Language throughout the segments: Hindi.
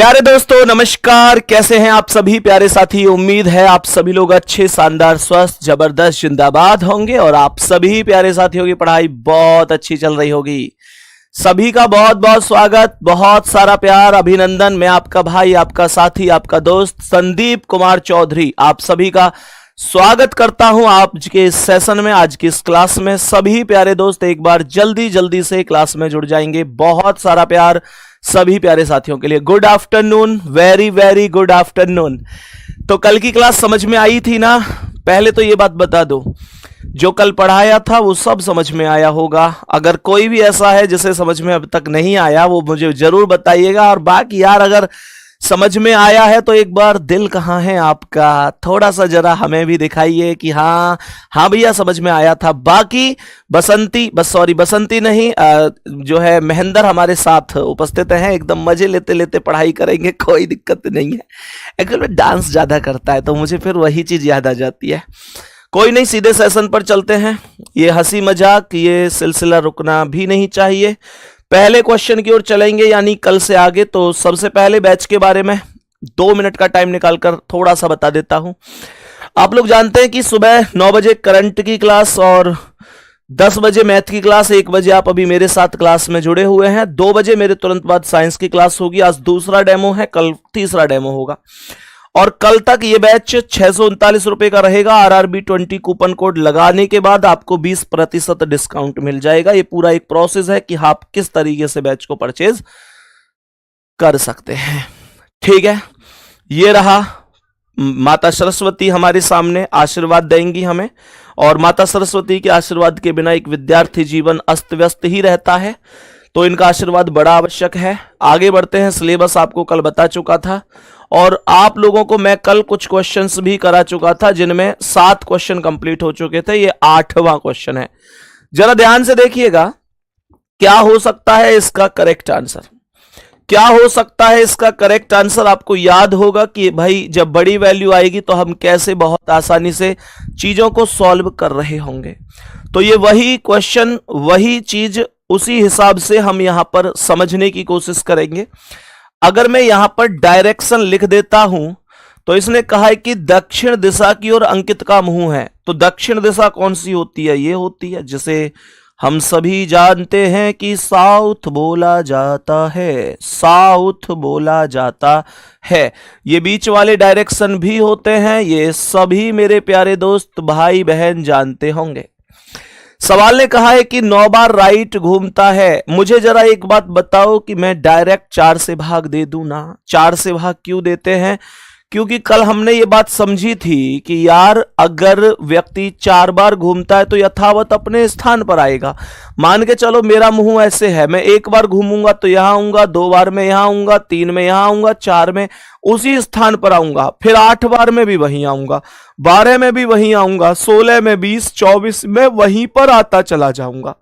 प्यारे दोस्तों नमस्कार, कैसे हैं आप सभी प्यारे साथी। उम्मीद है आप सभी लोग अच्छे, शानदार, स्वस्थ, जबरदस्त, जिंदाबाद होंगे और आप सभी प्यारे साथियों की पढ़ाई बहुत अच्छी चल रही होगी। सभी का बहुत बहुत स्वागत, बहुत सारा प्यार, अभिनंदन। मैं आपका भाई, आपका साथी, आपका दोस्त संदीप कुमार चौधरी आप सभी का स्वागत करता हूं आज के इस सेशन में, आज की इस क्लास में। सभी प्यारे दोस्त एक बार जल्दी जल्दी से क्लास में जुड़ जाएंगे। बहुत सारा प्यार सभी प्यारे साथियों के लिए। Good afternoon, very very good afternoon. तो कल की क्लास समझ में आई थी ना? पहले तो ये बात बता दो, जो कल पढ़ाया था वो सब समझ में आया होगा। अगर कोई भी ऐसा है जिसे समझ में अब तक नहीं आया वो मुझे जरूर बताइएगा। और बाकी यार अगर समझ में आया है तो एक बार दिल कहाँ है आपका, थोड़ा सा जरा हमें भी दिखाइए कि हाँ हाँ भैया समझ में आया था। बाकी बसंती नहीं, जो है महेंद्र हमारे साथ उपस्थित हैं, एकदम मजे लेते लेते पढ़ाई करेंगे, कोई दिक्कत नहीं है। एक्चुअली डांस ज्यादा करता है तो मुझे फिर वही चीज याद आ जाती है। कोई नहीं, सीधे सेशन पर चलते हैं। ये हंसी मजाक, ये सिलसिला रुकना भी नहीं चाहिए। पहले क्वेश्चन की ओर चलेंगे, यानी कल से आगे। तो सबसे पहले बैच के बारे में 2 मिनट का टाइम निकालकर थोड़ा सा बता देता हूं। आप लोग जानते हैं कि सुबह 9 बजे करंट की क्लास और 10 बजे मैथ की क्लास, 1 बजे आप अभी मेरे साथ क्लास में जुड़े हुए हैं। 2 बजे मेरे तुरंत बाद साइंस की क्लास होगी। आज दूसरा डेमो है, कल तीसरा डेमो होगा। और कल तक ये बैच 639 रुपए का रहेगा। RRB 20 कूपन कोड लगाने के बाद आपको 20% डिस्काउंट मिल जाएगा। ये पूरा एक प्रोसेस है कि आप किस तरीके से बैच को परचेज कर सकते हैं। ठीक है, ये रहा। माता सरस्वती हमारे सामने आशीर्वाद देंगी हमें, और माता सरस्वती के आशीर्वाद के बिना एक विद्यार्थी जीवन अस्त व्यस्त ही रहता है, तो इनका आशीर्वाद बड़ा आवश्यक है। आगे बढ़ते हैं। सिलेबस आपको कल बता चुका था और आप लोगों को मैं कल कुछ क्वेश्चंस भी करा चुका था, जिनमें 7 क्वेश्चन कंप्लीट हो चुके थे। ये 8वां क्वेश्चन है। जरा ध्यान से देखिएगा, क्या हो सकता है इसका करेक्ट आंसर। क्या हो सकता है इसका करेक्ट आंसर? आपको याद होगा कि भाई जब बड़ी वैल्यू आएगी तो हम कैसे बहुत आसानी से चीजों को सॉल्व कर रहे होंगे। तो ये वही क्वेश्चन, वही चीज, उसी हिसाब से हम यहां पर समझने की कोशिश करेंगे। अगर मैं यहां पर डायरेक्शन लिख देता हूं तो इसने कहा है कि दक्षिण दिशा की ओर अंकित का मुंह है। तो दक्षिण दिशा कौन सी होती है? ये होती है जिसे हम सभी जानते हैं कि साउथ बोला जाता है, साउथ बोला जाता है। ये बीच वाले डायरेक्शन भी होते हैं, ये सभी मेरे प्यारे दोस्त भाई बहन जानते होंगे। सवाल ने कहा है कि 9 बार राइट घूमता है। मुझे जरा एक बात बताओ कि मैं डायरेक्ट 4 से भाग दे दूं ना? 4 से भाग क्यों देते हैं? क्योंकि कल हमने ये बात समझी थी कि यार अगर व्यक्ति 4 बार घूमता है तो यथावत अपने स्थान पर आएगा। मान के चलो मेरा मुंह ऐसे है, मैं 1 बार घूमूंगा तो यहां आऊंगा, 2 बार में यहां आऊंगा, 3 में यहां आऊंगा, 4 में उसी स्थान पर आऊंगा, फिर 8 बार में भी वहीं आऊंगा, 12 में भी वहीं आऊंगा, 16 में, 20, 24 में वहीं पर आता चला जाऊंगा।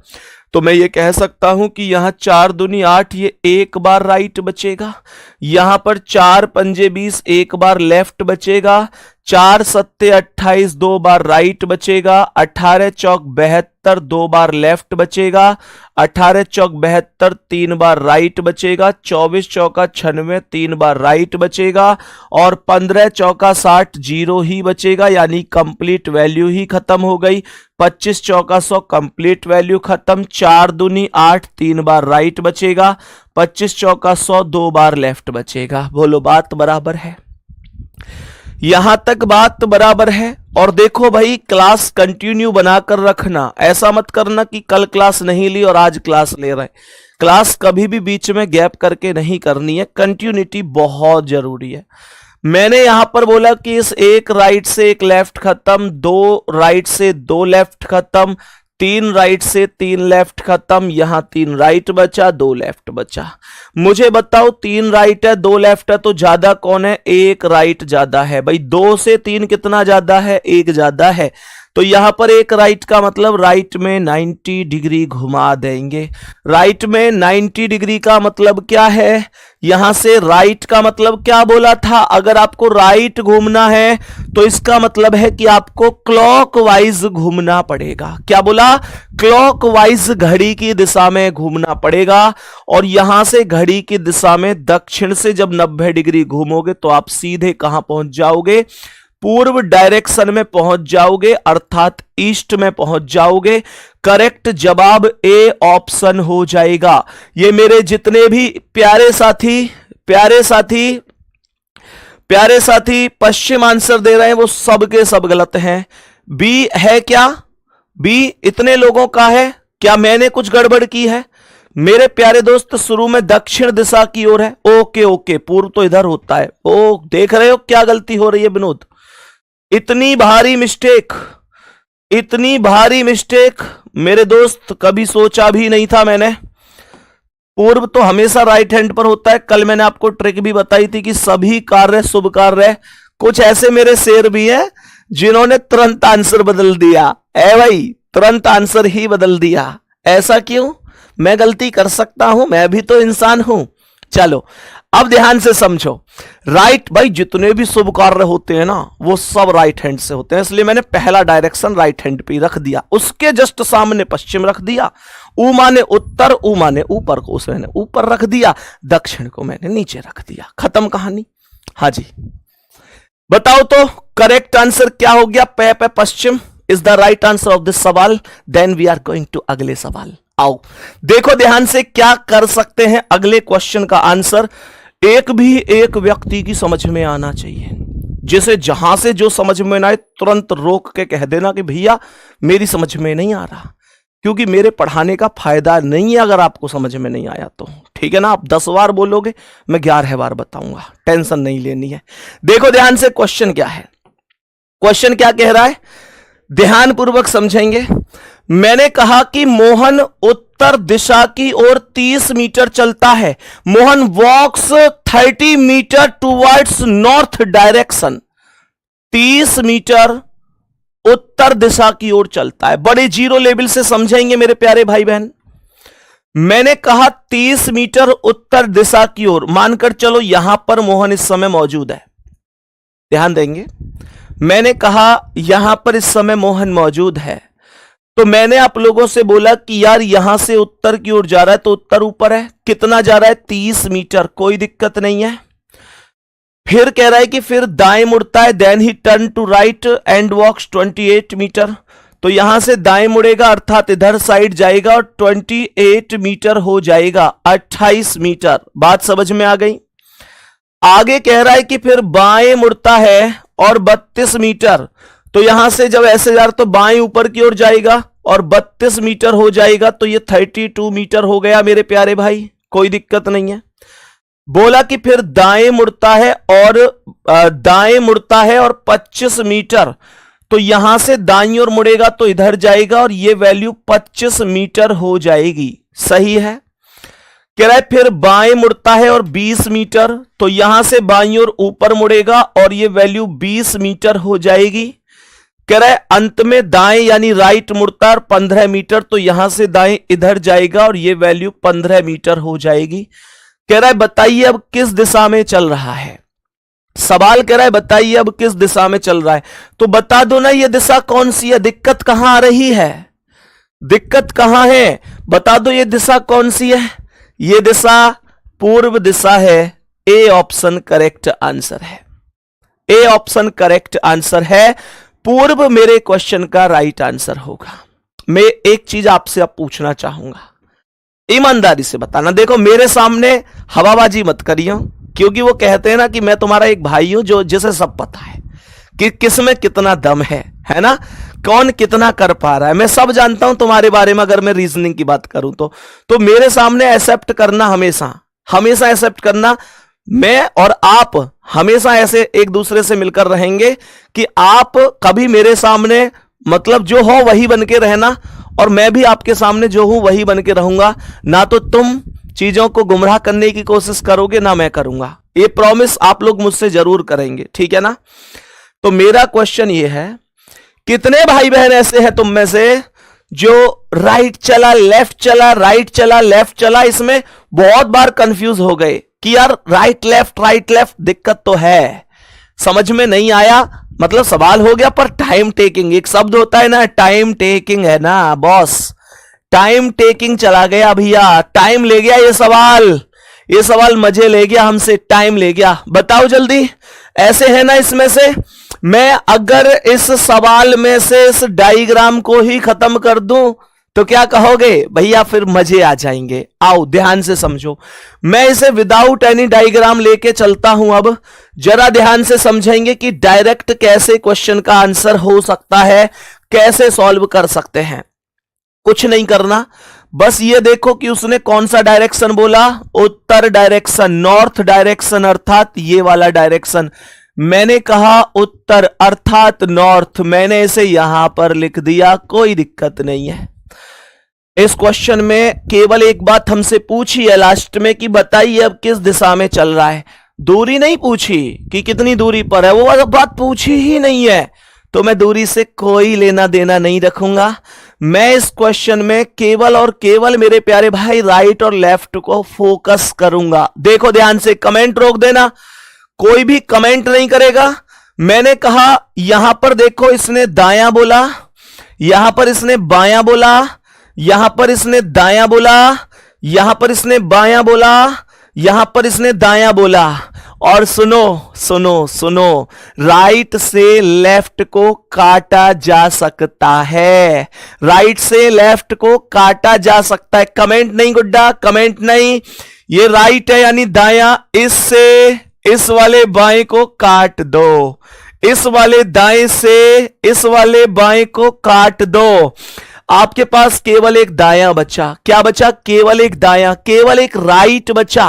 तो मैं ये कह सकता हूं कि यहां 4 दूनी 8, ये 1 बार राइट बचेगा। यहां पर 4 पंजे 20, 1 बार लेफ्ट बचेगा। 4 सत्ते 28, 2 बार राइट बचेगा। 18 चौक 72, 2 बार लेफ्ट बचेगा। 18 चौक 72, 3 बार राइट बचेगा। 24 चौका 96, 3 बार राइट बचेगा। और 15 चौका 60, 0 ही बचेगा, यानी कंप्लीट वैल्यू ही खत्म हो गई। 25 चौका 100, कंप्लीट वैल्यू खत्म। 4 दूनी 8, 3 बार राइट बचेगा। 25 चौका 100, 2 बार लेफ्ट बचेगा। बोलो बात बराबर है? यहां तक बात बराबर है। और देखो भाई, क्लास कंटिन्यू बनाकर रखना। ऐसा मत करना कि कल क्लास नहीं ली और आज क्लास ले रहे। क्लास कभी भी बीच में गैप करके नहीं करनी है, कंटिन्यूटी बहुत जरूरी है। मैंने यहां पर बोला कि इस 1 राइट से 1 लेफ्ट खत्म, 2 राइट से 2 लेफ्ट खत्म, 3 राइट से 3 लेफ्ट खत्म, यहां 3 राइट बचा, 2 लेफ्ट बचा। मुझे बताओ 3 राइट है 2 लेफ्ट है तो ज्यादा कौन है? 1 राइट ज्यादा है भाई। 2 से 3 कितना ज्यादा है? 1 ज्यादा है। तो यहां पर एक राइट का मतलब राइट में 90 डिग्री घुमा देंगे। राइट में 90 डिग्री का मतलब क्या है, यहां से राइट का मतलब क्या बोला था, अगर आपको राइट घूमना है तो इसका मतलब है कि आपको क्लॉकवाइज घूमना पड़ेगा। क्या बोला, क्लॉकवाइज घड़ी की दिशा में घूमना पड़ेगा। और यहां से घड़ी की दिशा में दक्षिण से जब 90 डिग्री घूमोगे तो आप सीधे कहां पहुंच जाओगे, पूर्व डायरेक्शन में पहुंच जाओगे, अर्थात ईस्ट में पहुंच जाओगे। करेक्ट जवाब ए ऑप्शन हो जाएगा। ये मेरे जितने भी प्यारे साथी पश्चिम आंसर दे रहे हैं वो सब के सब गलत हैं। बी है क्या, बी इतने लोगों का है, क्या मैंने कुछ गड़बड़ की है? मेरे प्यारे दोस्त शुरू में दक्षिण दिशा की ओर है। ओके, पूर्व तो इधर होता है। ओ देख रहे हो क्या गलती हो रही है विनोद, इतनी भारी मिस्टेक मेरे दोस्त कभी सोचा भी नहीं था मैंने। पूर्व तो हमेशा राइट हैंड पर होता है। कल मैंने आपको ट्रिक भी बताई थी कि सभी कार्य शुभ कार्य, कुछ ऐसे मेरे शेर भी हैं जिन्होंने तुरंत आंसर बदल दिया। ए भाई, तुरंत आंसर ही बदल दिया। ऐसा क्यों? मैं गलती कर सकता हूं, मैं भी तो इंसान हूं। चलो अब ध्यान से समझो। राइट भाई, जितने भी शुभ कार्य होते हैं ना वो सब राइट हैंड से होते हैं, इसलिए मैंने पहला डायरेक्शन राइट हैंड पे रख दिया। उसके जस्ट सामने पश्चिम रख दिया। ऊ माने उत्तर, ऊ माने ऊपर को उसे मैंने ऊपर रख दिया, दक्षिण को मैंने नीचे रख दिया। खत्म कहानी। हाँ जी, बताओ तो करेक्ट आंसर क्या हो गया? पे पश्चिम is the right answer of this सवाल। Then we are going to अगले सवाल। आओ देखो ध्यान से क्या कर सकते हैं अगले क्वेश्चन का आंसर। एक व्यक्ति की समझ में आना चाहिए, जिसे जहां से जो समझ में ना आए तुरंत रोक के कह देना कि भैया मेरी समझ में नहीं आ रहा, क्योंकि मेरे पढ़ाने का फायदा नहीं है अगर आपको समझ में नहीं आया तो। ठीक है ना, आप 10 बार बोलोगे, मैं 11 बार बताऊंगा, टेंशन नहीं लेनी है। देखो ध्यान से क्वेश्चन क्या है, क्वेश्चन क्या कह रहा है, ध्यान पूर्वक समझेंगे। मैंने कहा कि मोहन उत्तर दिशा की ओर 30 मीटर चलता है। Mohan walks 30 metre towards north direction. 30 metre उत्तर दिशा की ओर चलता है। बड़े जीरो लेवल से समझेंगे मेरे प्यारे भाई बहन। मैंने कहा 30 मीटर उत्तर दिशा की ओर, मानकर चलो यहां पर मोहन इस समय मौजूद है। ध्यान देंगे, मैंने कहा यहां पर इस समय मोहन मौजूद है, तो मैंने आप लोगों से बोला कि यार यहां से उत्तर की ओर जा रहा है तो उत्तर ऊपर है, कितना जा रहा है 30 मीटर, कोई दिक्कत नहीं है। फिर कह रहा है कि फिर दाएं मुड़ता है, then he turn to right and walks 28 metre. तो यहां से दाएं मुड़ेगा अर्थात इधर साइड जाएगा और 28 मीटर हो जाएगा, 28 मीटर। बात समझ में आ गई। आगे कह रहा है कि फिर बाएं मुड़ता है और 32 मीटर। तो यहां से जब ऐसे जा रहा तो बाएं ऊपर की ओर जाएगा और 32 मीटर हो जाएगा, तो ये 32 मीटर हो गया मेरे प्यारे भाई, कोई दिक्कत नहीं है। बोला कि फिर दाएं मुड़ता है और 25 मीटर। तो यहां से दाईं ओर मुड़ेगा तो इधर जाएगा और ये वैल्यू 25 मीटर हो जाएगी। सही है। कह रहा है फिर बाएं मुड़ता है और 20 मीटर। तो यहां से बाईं ओर ऊपर मुड़ेगा और ये वैल्यू 20 मीटर हो जाएगी। कह रहा है अंत में दाएं यानी राइट मुड़ता है 15 मीटर। तो यहां से दाएं इधर जाएगा और ये वैल्यू 15 मीटर हो जाएगी। कह रहा है बताइए अब किस दिशा में चल रहा है। सवाल कह रहा है बताइए अब किस दिशा में चल रहा है। तो बता दो ना ये दिशा कौन सी है, दिक्कत कहां आ रही है, दिक्कत कहां है, बता दो ये दिशा कौन सी है। ये दिशा पूर्व दिशा है। ए ऑप्शन करेक्ट आंसर है। ए ऑप्शन करेक्ट आंसर है। पूर्व मेरे क्वेश्चन का राइट आंसर होगा। मैं एक चीज आपसे अब पूछना चाहूंगा, ईमानदारी से बताना। देखो मेरे सामने हवाबाजी मत करियो, क्योंकि वो कहते हैं ना कि मैं तुम्हारा एक भाई हूं जो जिसे सब पता है कि किस में कितना दम है ना, कौन कितना कर पा रहा है। मैं सब जानता हूं तुम्हारे बारे में। अगर मैं रीजनिंग की बात करूं तो मेरे सामने एक्सेप्ट करना, हमेशा एक्सेप्ट करना। मैं और आप हमेशा ऐसे एक दूसरे से मिलकर रहेंगे कि आप कभी मेरे सामने मतलब जो हो वही बन के रहना और मैं भी आपके सामने जो हूं वही बन के रहूंगा। ना तो तुम चीजों को गुमराह करने की कोशिश करोगे ना मैं करूंगा। ये प्रॉमिस आप लोग मुझसे जरूर करेंगे, ठीक है ना। तो मेरा क्वेश्चन ये है कितने भाई बहन ऐसे हैं तुम में से जो राइट चला लेफ्ट चला, राइट चला लेफ्ट चला, इसमें बहुत बार कंफ्यूज हो गए कि यार राइट लेफ्ट दिक्कत तो है, समझ में नहीं आया, मतलब सवाल हो गया पर टाइम टेकिंग, एक शब्द होता है ना, टाइम टेकिंग है ना बॉस, टाइम टेकिंग चला गया भैया, टाइम ले गया ये सवाल मजे ले गया हमसे, टाइम ले गया। बताओ जल्दी, ऐसे है ना इसमें से? मैं अगर इस सवाल में से इस डायग्राम को ही खत्म कर दूं तो क्या कहोगे भैया? फिर मजे आ जाएंगे। आओ ध्यान से समझो, मैं इसे विदाउट एनी डायग्राम लेके चलता हूं। अब जरा ध्यान से समझेंगे कि डायरेक्ट कैसे क्वेश्चन का आंसर हो सकता है, कैसे सॉल्व कर सकते हैं। कुछ नहीं करना, बस ये देखो कि उसने कौन सा डायरेक्शन बोला, उत्तर डायरेक्शन, नॉर्थ डायरेक्शन, अर्थात ये वाला डायरेक्शन। मैंने कहा उत्तर अर्थात नॉर्थ, मैंने इसे यहां पर लिख दिया, कोई दिक्कत नहीं है। इस क्वेश्चन में केवल एक बात हमसे पूछी है लास्ट में कि बताइए अब किस दिशा में चल रहा है, दूरी नहीं पूछी कि कितनी दूरी पर है, वो बात पूछी ही नहीं है, तो मैं दूरी से कोई लेना देना नहीं रखूंगा। मैं इस क्वेश्चन में केवल और केवल मेरे प्यारे भाई राइट और लेफ्ट को फोकस करूंगा। देखो ध्यान से, कमेंट रोक देना, कोई भी कमेंट नहीं करेगा। मैंने कहा यहां पर देखो इसने दायां बोला, यहां पर इसने बायां बोला, यहां पर इसने दायां बोला, यहां पर इसने बायां बोला, यहां पर इसने दायां बोला। और सुनो सुनो सुनो, राइट से लेफ्ट को काटा जा सकता है, राइट से लेफ्ट को काटा जा सकता है। कमेंट नहीं गुड्डा, कमेंट नहीं, ये राइट है यानी दायां, इससे इस वाले बाएं को काट दो, इस वाले दाएं से इस वाले बाएं को काट दो। आपके पास केवल एक दायां बचा, क्या बचा? केवल एक दायां, केवल एक राइट बचा।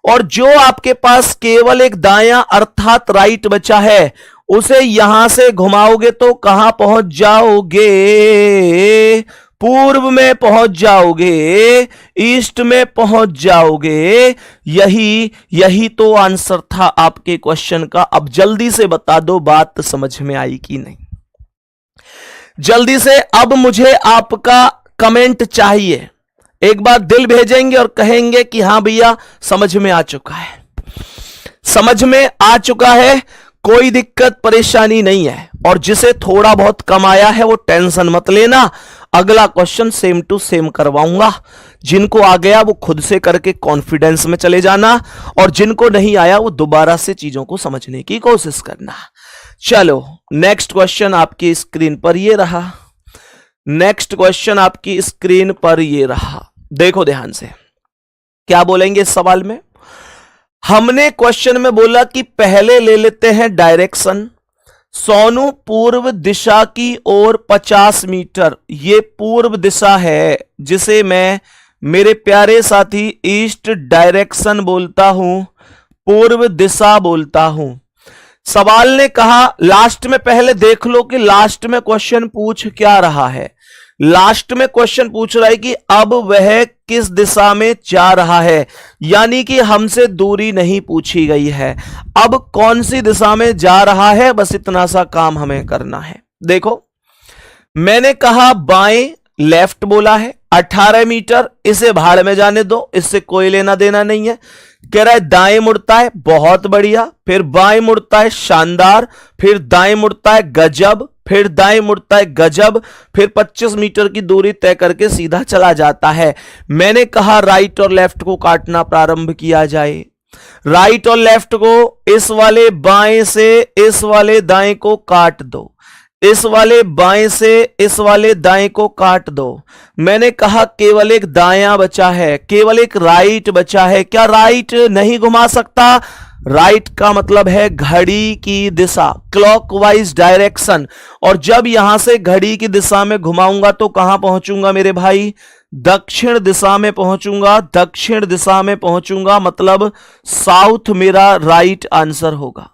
और जो आपके पास केवल एक दायां अर्थात राइट बचा है, उसे यहां से घुमाओगे तो कहां पहुंच जाओगे? पूर्व में पहुंच जाओगे, ईस्ट में पहुंच जाओगे। यही तो आंसर था आपके क्वेश्चन का। अब जल्दी से बता दो बात समझ में आई कि नहीं, जल्दी से। अब मुझे आपका कमेंट चाहिए, एक बार दिल भेजेंगे और कहेंगे कि हां भैया समझ में आ चुका है, समझ में आ चुका है, कोई दिक्कत परेशानी नहीं है। और जिसे थोड़ा बहुत कम आया है वो टेंशन मत लेना, अगला क्वेश्चन सेम टू सेम करवाऊंगा। जिनको आ गया वो खुद से करके कॉन्फिडेंस में चले जाना, और जिनको नहीं आया वो दोबारा से चीजों को समझने की कोशिश करना। चलो नेक्स्ट क्वेश्चन आपकी स्क्रीन पर ये रहा, नेक्स्ट क्वेश्चन आपकी स्क्रीन पर ये रहा। देखो ध्यान से, क्या बोलेंगे इस सवाल में? हमने क्वेश्चन में बोला कि पहले ले लेते हैं डायरेक्शन, सोनू पूर्व दिशा की ओर 50 मीटर, ये पूर्व दिशा है जिसे मैं मेरे प्यारे साथी ईस्ट डायरेक्शन बोलता हूं, पूर्व दिशा बोलता हूं। सवाल ने कहा लास्ट में, पहले देख लो कि लास्ट में क्वेश्चन पूछ क्या रहा है। लास्ट में क्वेश्चन पूछ रहा है कि अब वह किस दिशा में जा रहा है, यानी कि हमसे दूरी नहीं पूछी गई है, अब कौन सी दिशा में जा रहा है, बस इतना सा काम हमें करना है। देखो मैंने कहा बाएं, लेफ्ट बोला है 18 मीटर, इसे भाड़ में जाने दो, इससे कोई लेना देना नहीं है। कह रहा है दाएं मुड़ता है, बहुत बढ़िया, फिर बाएं मुड़ता है, शानदार, फिर दाएं मुड़ता है, गजब, फिर दाएं मुड़ता है, गजब, फिर 25 मीटर की दूरी तय करके सीधा चला जाता है। मैंने कहा राइट और लेफ्ट को काटना प्रारंभ किया जाए, राइट और लेफ्ट को, इस वाले बाएं से इस वाले दाएं को काट दो, इस वाले बाएं से इस वाले दाएं को काट दो। मैंने कहा केवल एक दायां बचा है, केवल एक राइट बचा है, क्या राइट नहीं घुमा सकता? राइट का मतलब है घड़ी की दिशा, क्लॉकवाइज डायरेक्शन, और जब यहां से घड़ी की दिशा में घुमाऊंगा तो कहां पहुंचूंगा मेरे भाई? दक्षिण दिशा में पहुंचूंगा, दक्षिण दिशा में पहुंचूंगा, मतलब साउथ मेरा राइट आंसर होगा,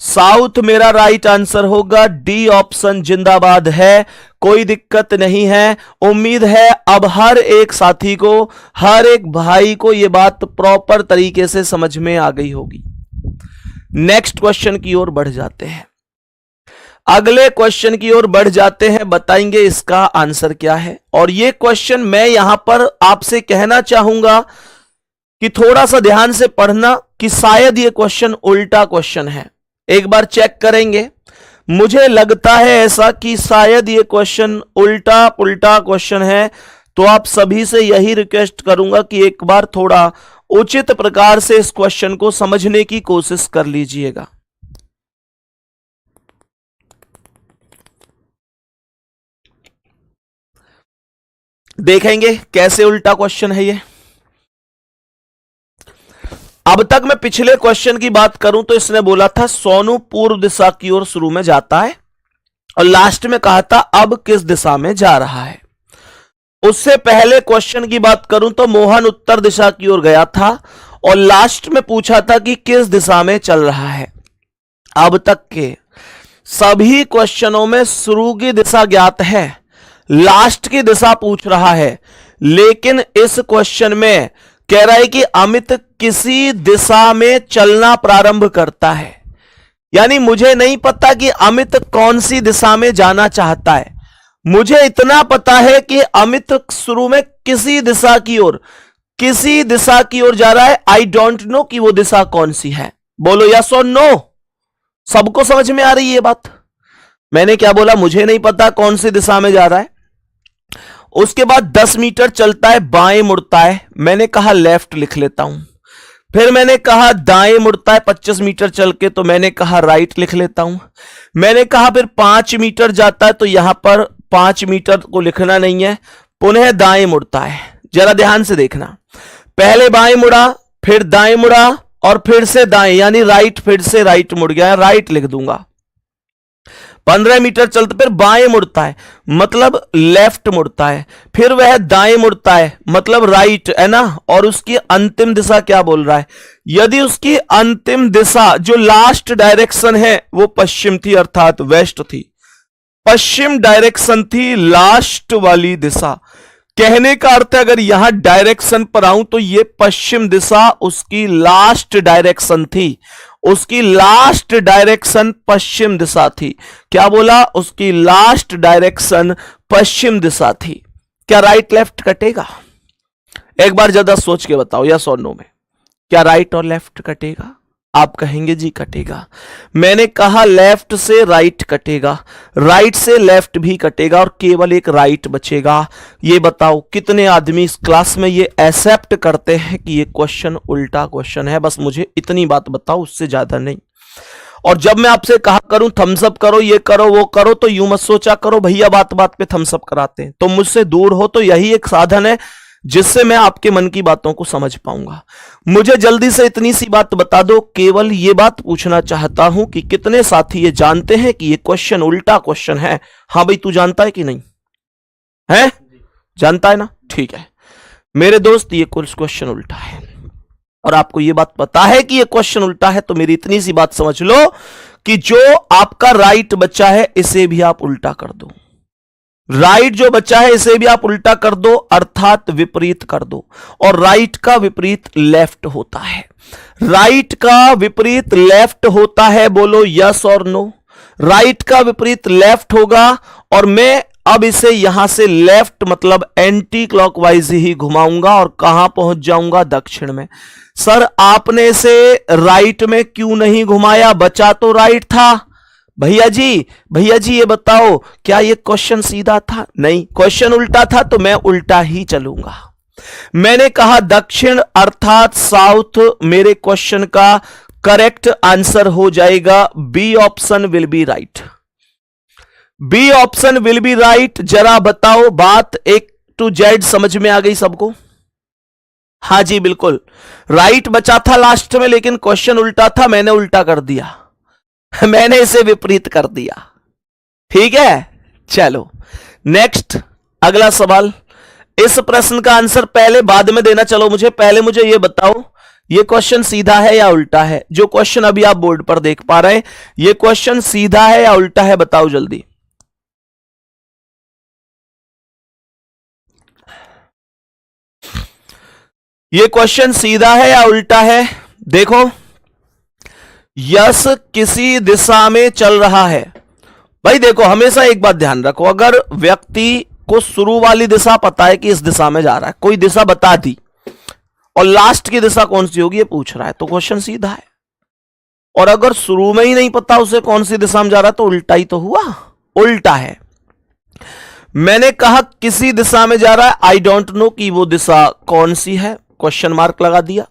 साउथ मेरा राइट आंसर होगा। डी ऑप्शन जिंदाबाद है, कोई दिक्कत नहीं है। उम्मीद है अब हर एक साथी को, हर एक भाई को यह बात प्रॉपर तरीके से समझ में आ गई होगी। नेक्स्ट क्वेश्चन की ओर बढ़ जाते हैं। अगले क्वेश्चन की ओर बढ़ जाते हैं, बताएंगे इसका आंसर क्या है। और ये क्वेश्चन मैं यहां पर आपसे कहना चाहूंगा कि थोड़ा सा ध्यान से पढ़ना कि शायद ये क्वेश्चन उल्टा क्वेश्चन है। एक बार चेक करेंगे, मुझे लगता है ऐसा कि शायद ये क्वेश्चन उल्टा पुल्टा क्वेश्चन है। तो आप सभी से यही रिक्वेस्ट करूंगा कि एक बार थोड़ा उचित प्रकार से इस क्वेश्चन को समझने की कोशिश कर लीजिएगा। देखेंगे कैसे उल्टा क्वेश्चन है ये। अब तक मैं पिछले क्वेश्चन की बात करूं तो इसने बोला था सोनू पूर्व दिशा की ओर शुरू में जाता है और लास्ट में कहा था अब किस दिशा में जा रहा है। उससे पहले क्वेश्चन की बात करूं तो मोहन उत्तर दिशा की ओर गया था और लास्ट में पूछा था कि किस दिशा में चल रहा है। अब तक के सभी क्वेश्चनों में शुरू की दिशा ज्ञात है, लास्ट की दिशा पूछ रहा है, लेकिन इस क्वेश्चन में कह रहा है कि अमित किसी दिशा में चलना प्रारंभ करता है। यानी मुझे नहीं पता कि अमित कौन सी दिशा में जाना चाहता है, मुझे इतना पता है कि अमित शुरू में किसी दिशा की ओर जा रहा है। आई डोंट नो कि वो दिशा कौन सी है। बोलो यस और नो। सबको समझ में आ रही है ये बात? मैंने क्या बोला? मुझे नहीं पता कौन सी दिशा में जा रहा है। उसके बाद 10 मीटर चलता है, बाएं मुड़ता है, मैंने कहा लेफ्ट लिख लेता हूं। फिर मैंने कहा दाएं मुड़ता है 25 मीटर चल के, तो मैंने कहा राइट लिख लेता हूं। मैंने कहा फिर 5 मीटर जाता है, तो यहां पर 5 मीटर को लिखना नहीं है, पुनः दाएं मुड़ता है। जरा ध्यान से देखना, पहले बाएं मुड़ा, फिर दाएं मुड़ा और फिर से दाएं, यानी राइट, फिर से राइट मुड़ गया, राइट लिख दूंगा। 15 मीटर चलते फिर बाएं मुड़ता है, मतलब लेफ्ट मुड़ता है, फिर वह दाएं मुड़ता है, मतलब राइट, है ना। और उसकी अंतिम दिशा क्या बोल रहा है? यदि उसकी अंतिम दिशा जो लास्ट डायरेक्शन है वो पश्चिम थी, अर्थात वेस्ट थी, पश्चिम डायरेक्शन थी लास्ट वाली दिशा। कहने का अर्थ है अगर यहां डायरेक्शन पर आऊं तो ये पश्चिम दिशा उसकी लास्ट डायरेक्शन थी, उसकी लास्ट डायरेक्शन पश्चिम दिशा थी। क्या बोला? उसकी लास्ट डायरेक्शन पश्चिम दिशा थी। क्या राइट लेफ्ट कटेगा? एक बार ज्यादा सोच के बताओ यस और नो में, क्या राइट और लेफ्ट कटेगा? आप कहेंगे जी कटेगा। मैंने कहा लेफ्ट से राइट कटेगा, राइट से लेफ्ट भी कटेगा और केवल एक राइट बचेगा। ये बताओ कितने आदमी इस क्लास में ये एक्सेप्ट करते हैं कि ये क्वेश्चन उल्टा क्वेश्चन है? बस मुझे इतनी बात बताओ, उससे ज्यादा नहीं। और जब मैं आपसे कहा करूं थम्स अप करो, ये करो, वो करो, तो यूं मत सोचा करो भैया बात बात पे थम्स अप कराते हैं। तो मुझसे दूर हो तो यही एक साधन है जिससे मैं आपके मन की बातों को समझ पाऊंगा। मुझे जल्दी से इतनी सी बात बता दो, केवल ये बात पूछना चाहता हूं कि कितने साथी ये जानते हैं कि ये क्वेश्चन उल्टा क्वेश्चन है? हाँ भाई, तू जानता है कि नहीं है? जानता है ना? ठीक है मेरे दोस्त, ये क्वेश्चन उल्टा है और आपको ये बात पता है कि ये क्वेश्चन उल्टा है, तो मेरी इतनी सी बात समझ लो कि जो आपका राइट बच्चा है इसे भी आप उल्टा कर दो। राइट जो बचा है इसे भी आप उल्टा कर दो, अर्थात विपरीत कर दो। और राइट का विपरीत लेफ्ट होता है, राइट का विपरीत लेफ्ट होता है। बोलो यस और नो। राइट का विपरीत लेफ्ट होगा और मैं अब इसे यहां से लेफ्ट मतलब एंटी क्लॉकवाइज ही घुमाऊंगा और कहां पहुंच जाऊंगा? दक्षिण में। सर आपने इसे राइट में क्यों नहीं घुमाया? बचा तो राइट था। भैया जी ये बताओ, क्या ये क्वेश्चन सीधा था? नहीं, क्वेश्चन उल्टा था, तो मैं उल्टा ही चलूंगा। मैंने कहा दक्षिण अर्थात साउथ मेरे क्वेश्चन का करेक्ट आंसर हो जाएगा। B option will be right, B option will be right. जरा बताओ, बात A to Z समझ में आ गई सबको? हाँ जी बिल्कुल, राइट बचा था लास्ट में, लेकिन क्वेश्चन उल्टा था, मैंने उल्टा कर दिया, मैंने इसे विपरीत कर दिया। ठीक है, चलो नेक्स्ट अगला सवाल। इस प्रश्न का आंसर पहले बाद में देना, चलो मुझे पहले मुझे ये बताओ ये क्वेश्चन सीधा है या उल्टा है? जो क्वेश्चन अभी आप बोर्ड पर देख पा रहे हैं, ये क्वेश्चन सीधा है या उल्टा है? बताओ जल्दी। ये क्वेश्चन सीधा है या उल्टा है? देखो, यस किसी दिशा में चल रहा है, भाई देखो, हमेशा एक बात ध्यान रखो, अगर व्यक्ति को शुरू वाली दिशा पता है कि इस दिशा में जा रहा है, कोई दिशा बता दी और लास्ट की दिशा कौन सी होगी ये पूछ रहा है, तो क्वेश्चन सीधा है। और अगर शुरू में ही नहीं पता उसे कौन सी दिशा में जा रहा है तो उल्टा ही तो हुआ, उल्टा है। मैंने कहा किसी दिशा में जा रहा है, आई डोंट नो कि वो दिशा कौन सी है, क्वेश्चन मार्क लगा दिया।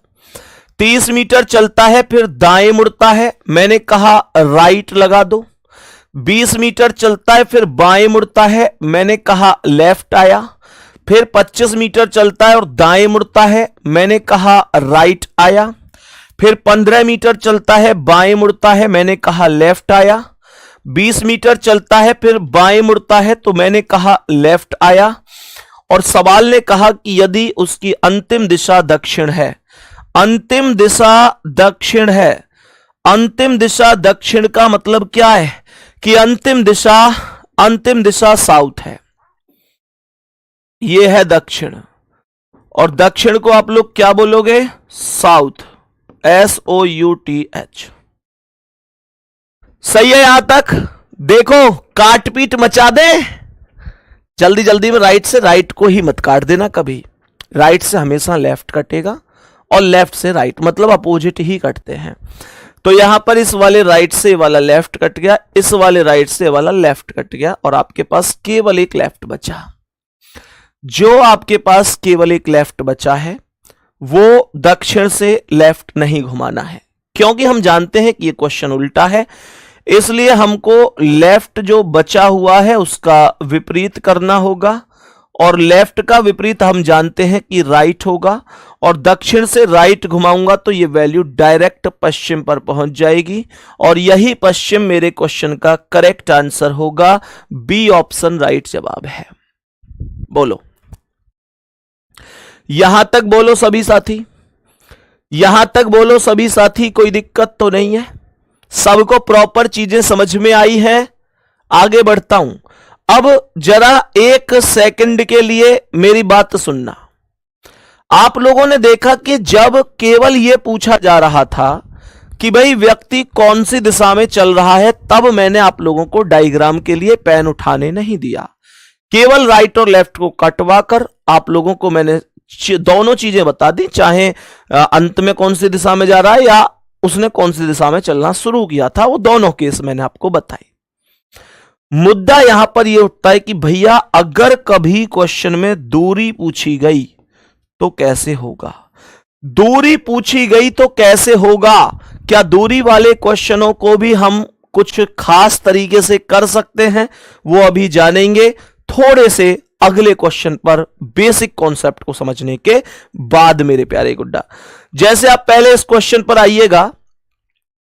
30 मीटर चलता है फिर दाएं मुड़ता है, मैंने कहा राइट लगा दो। 20 मीटर चलता है फिर बाएं मुड़ता है, मैंने कहा लेफ्ट आया। फिर 25 मीटर चलता है और दाएं मुड़ता है, मैंने कहा राइट आया। फिर 15 मीटर चलता है बाएं मुड़ता है, मैंने कहा लेफ्ट आया। 20 मीटर चलता है फिर बाएं मुड़ता है तो मैंने कहा लेफ्ट आया। और सवाल ने कहा कि यदि उसकी अंतिम दिशा दक्षिण है, अंतिम दिशा दक्षिण है, अंतिम दिशा दक्षिण का मतलब क्या है कि अंतिम दिशा साउथ है, यह है दक्षिण। और दक्षिण को आप लोग क्या बोलोगे? South, SOUTH। सही है यहां तक? देखो काटपीट मचा दे, जल्दी जल्दी में। राइट से राइट को ही मत काट देना कभी, राइट से हमेशा लेफ्ट कटेगा और लेफ्ट से राइट, मतलब अपोजिट ही कटते हैं। तो यहां पर इस वाले राइट से वाला लेफ्ट कट गया, इस वाले राइट से वाला लेफ्ट कट गया और आपके पास केवल एक लेफ्ट बचा। जो आपके पास केवल एक लेफ्ट बचा है वो दक्षिण से लेफ्ट नहीं घुमाना है, क्योंकि हम जानते हैं कि ये क्वेश्चन उल्टा है, इसलिए हमको लेफ्ट जो बचा हुआ है उसका विपरीत करना होगा। और लेफ्ट का विपरीत हम जानते हैं कि राइट होगा, और दक्षिण से राइट घुमाऊंगा तो ये वैल्यू डायरेक्ट पश्चिम पर पहुंच जाएगी। और यही पश्चिम मेरे क्वेश्चन का करेक्ट आंसर होगा। बी ऑप्शन राइट जवाब है। बोलो, यहां तक बोलो सभी साथी, यहां तक बोलो सभी साथी, कोई दिक्कत तो नहीं है? सबको प्रॉपर चीजें समझ में आई है? आगे बढ़ता हूं। अब जरा एक सेकंड के लिए मेरी बात सुनना। आप लोगों ने देखा कि जब केवल यह पूछा जा रहा था कि भाई व्यक्ति कौन सी दिशा में चल रहा है, तब मैंने आप लोगों को डायग्राम के लिए पेन उठाने नहीं दिया। केवल राइट और लेफ्ट को कटवा कर आप लोगों को मैंने दोनों चीजें बता दी, चाहे अंत में कौन सी दिशा में जा रहा है या उसने कौन सी दिशा में चलना शुरू किया था, वो दोनों केस मैंने आपको बताई। मुद्दा यहां पर यह उठता है कि भैया अगर कभी क्वेश्चन में दूरी पूछी गई तो कैसे होगा? दूरी पूछी गई तो कैसे होगा? क्या दूरी वाले क्वेश्चनों को भी हम कुछ खास तरीके से कर सकते हैं? वो अभी जानेंगे थोड़े से अगले क्वेश्चन पर, बेसिक कॉन्सेप्ट को समझने के बाद मेरे प्यारे गुड्डा। जैसे आप पहले इस क्वेश्चन पर आइएगा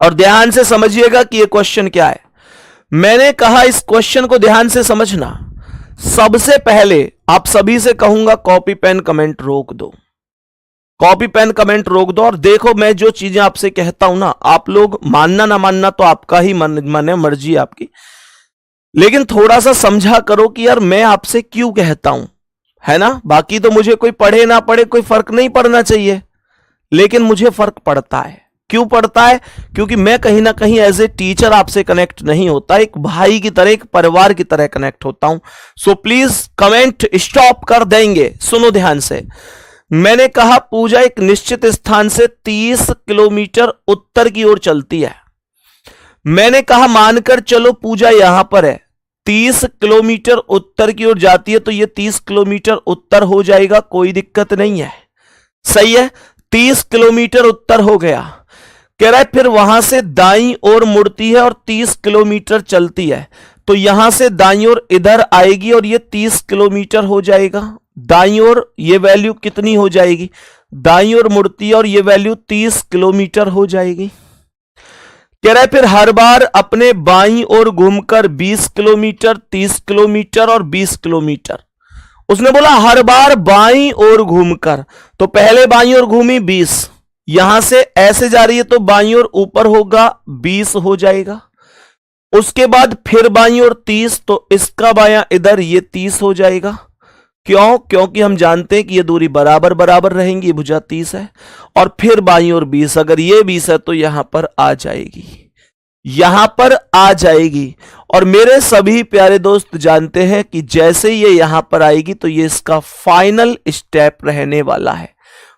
और ध्यान से समझिएगा कि यह क्वेश्चन क्या है। मैंने कहा इस क्वेश्चन को ध्यान से समझना। सबसे पहले आप सभी से कहूंगा कॉपी पेन कमेंट रोक दो, कॉपी पेन कमेंट रोक दो। और देखो, मैं जो चीजें आपसे कहता हूं ना, आप लोग मानना ना मानना तो आपका ही मन है, मर्जी है आपकी, लेकिन थोड़ा सा समझा करो कि यार मैं आपसे क्यों कहता हूं, है ना। बाकी तो मुझे कोई पढ़े ना पढ़े कोई फर्क नहीं पड़ना चाहिए, लेकिन मुझे फर्क पड़ता है। क्यों पड़ता है? क्योंकि मैं कहीं ना कहीं एज ए टीचर आपसे कनेक्ट नहीं होता, एक भाई की तरह, एक परिवार की तरह कनेक्ट होता हूं। सो प्लीज कमेंट स्टॉप कर देंगे, सुनो ध्यान से। मैंने कहा पूजा एक निश्चित स्थान से 30 किलोमीटर उत्तर की ओर चलती है। मैंने कहा मानकर चलो पूजा यहां पर है, 30 किलोमीटर उत्तर की ओर जाती है, तो ये 30 किलोमीटर उत्तर हो जाएगा, कोई दिक्कत नहीं है। सही है, 30 किलोमीटर उत्तर हो गया। कह रहा है फिर वहां से दाईं ओर मुड़ती है और 30 किलोमीटर चलती है, तो यहां से दाईं ओर इधर आएगी और ये 30 किलोमीटर हो जाएगा। दाईं ओर ये वैल्यू कितनी हो जाएगी? दाईं ओर मुड़ती है और ये वैल्यू 30 किलोमीटर हो जाएगी। कह रहा है फिर हर बार अपने बाईं ओर घूमकर 20 किलोमीटर, 30 किलोमीटर और 20 किलोमीटर। उसने बोला हर बार बाईं ओर घूमकर, तो पहले बाईं ओर घूमी 20, यहां से ऐसे जा रही है तो बाईं ओर ऊपर होगा 20 हो जाएगा। उसके बाद फिर बाईं ओर 30, तो इसका बायां इधर ये 30 हो जाएगा। क्यों? क्योंकि हम जानते हैं कि ये दूरी बराबर बराबर रहेंगी, भुजा 30 है। और फिर बाईं ओर 20, अगर ये 20 है तो यहां पर आ जाएगी। यहां पर आ जाएगी। और मेरे सभी प्यारे दोस्त जानते हैं कि जैसे ये यहां पर आएगी तो ये इसका फाइनल स्टेप रहने वाला है,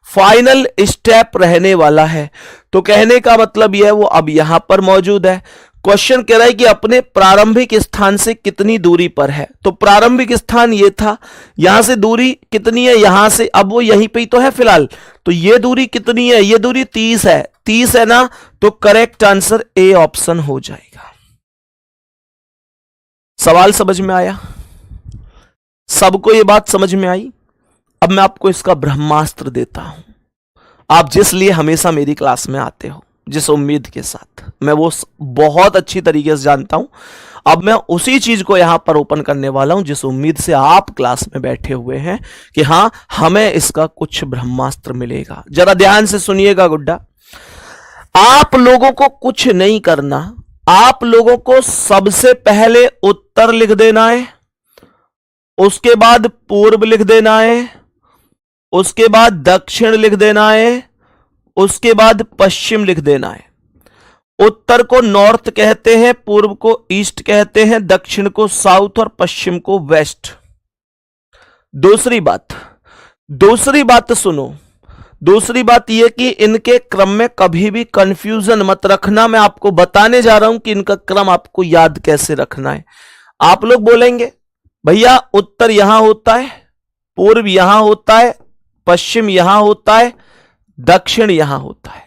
फाइनल स्टेप रहने वाला है। तो कहने का मतलब यह है वो अब यहां पर मौजूद है। क्वेश्चन कह रहा है कि अपने प्रारंभिक स्थान से कितनी दूरी पर है। तो प्रारंभिक स्थान ये था, यहां से दूरी कितनी है, यहां से, अब वो यहीं पे ही तो है फिलहाल। तो ये दूरी कितनी है, ये दूरी 30 है, 30 है ना। तो करेक्ट आंसर ए ऑप्शन हो जाएगा। सवाल समझ में आया? सबको ये बात समझ में आई? अब मैं आपको इसका ब्रह्मास्त्र देता हूं। आप जिस लिए हमेशा मेरी क्लास में आते हो, जिस उम्मीद के साथ, मैं वो बहुत अच्छी तरीके से जानता हूं। अब मैं उसी चीज को यहां पर ओपन करने वाला हूं जिस उम्मीद से आप क्लास में बैठे हुए हैं कि हां हमें इसका कुछ ब्रह्मास्त्र मिलेगा। जरा ध्यान से सुनिएगा गुड्डा, आप लोगों को कुछ नहीं करना। आप लोगों को सबसे पहले उत्तर लिख देना है, उसके बाद पूर्व लिख देना है, उसके बाद दक्षिण लिख देना है, उसके बाद पश्चिम लिख देना है। उत्तर को नॉर्थ कहते हैं, पूर्व को ईस्ट कहते हैं, दक्षिण को साउथ और पश्चिम को वेस्ट। दूसरी बात सुनो। दूसरी बात यह कि इनके क्रम में कभी भी कंफ्यूजन मत रखना। मैं आपको बताने जा रहा हूं कि इनका क्रम आपको याद कैसे रखना है। आप लोग बोलेंगे भैया उत्तर यहां होता है, पूर्व यहां होता है, पश्चिम यहां होता है, दक्षिण यहां होता है।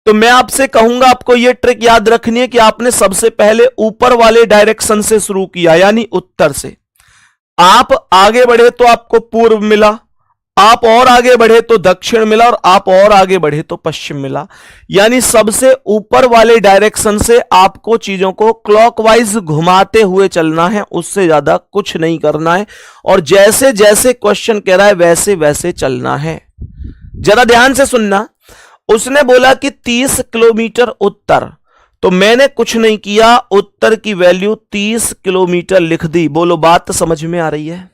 तो मैं आपसे कहूंगा आपको यह ट्रिक याद रखनी है कि आपने सबसे पहले ऊपर वाले डायरेक्शन से शुरू किया, यानी उत्तर से। आप आगे बढ़े तो आपको पूर्व मिला, आप और आगे बढ़े तो दक्षिण मिला, और आप और आगे बढ़े तो पश्चिम मिला। यानी सबसे ऊपर वाले डायरेक्शन से आपको चीजों को क्लॉकवाइज घुमाते हुए चलना है, उससे ज्यादा कुछ नहीं करना है। और जैसे जैसे क्वेश्चन कह रहा है वैसे वैसे चलना है। जरा ध्यान से सुनना। उसने बोला कि 30 किलोमीटर उत्तर, तो मैंने कुछ नहीं किया, उत्तर की वैल्यू 30 किलोमीटर लिख दी। बोलो बात समझ में आ रही है?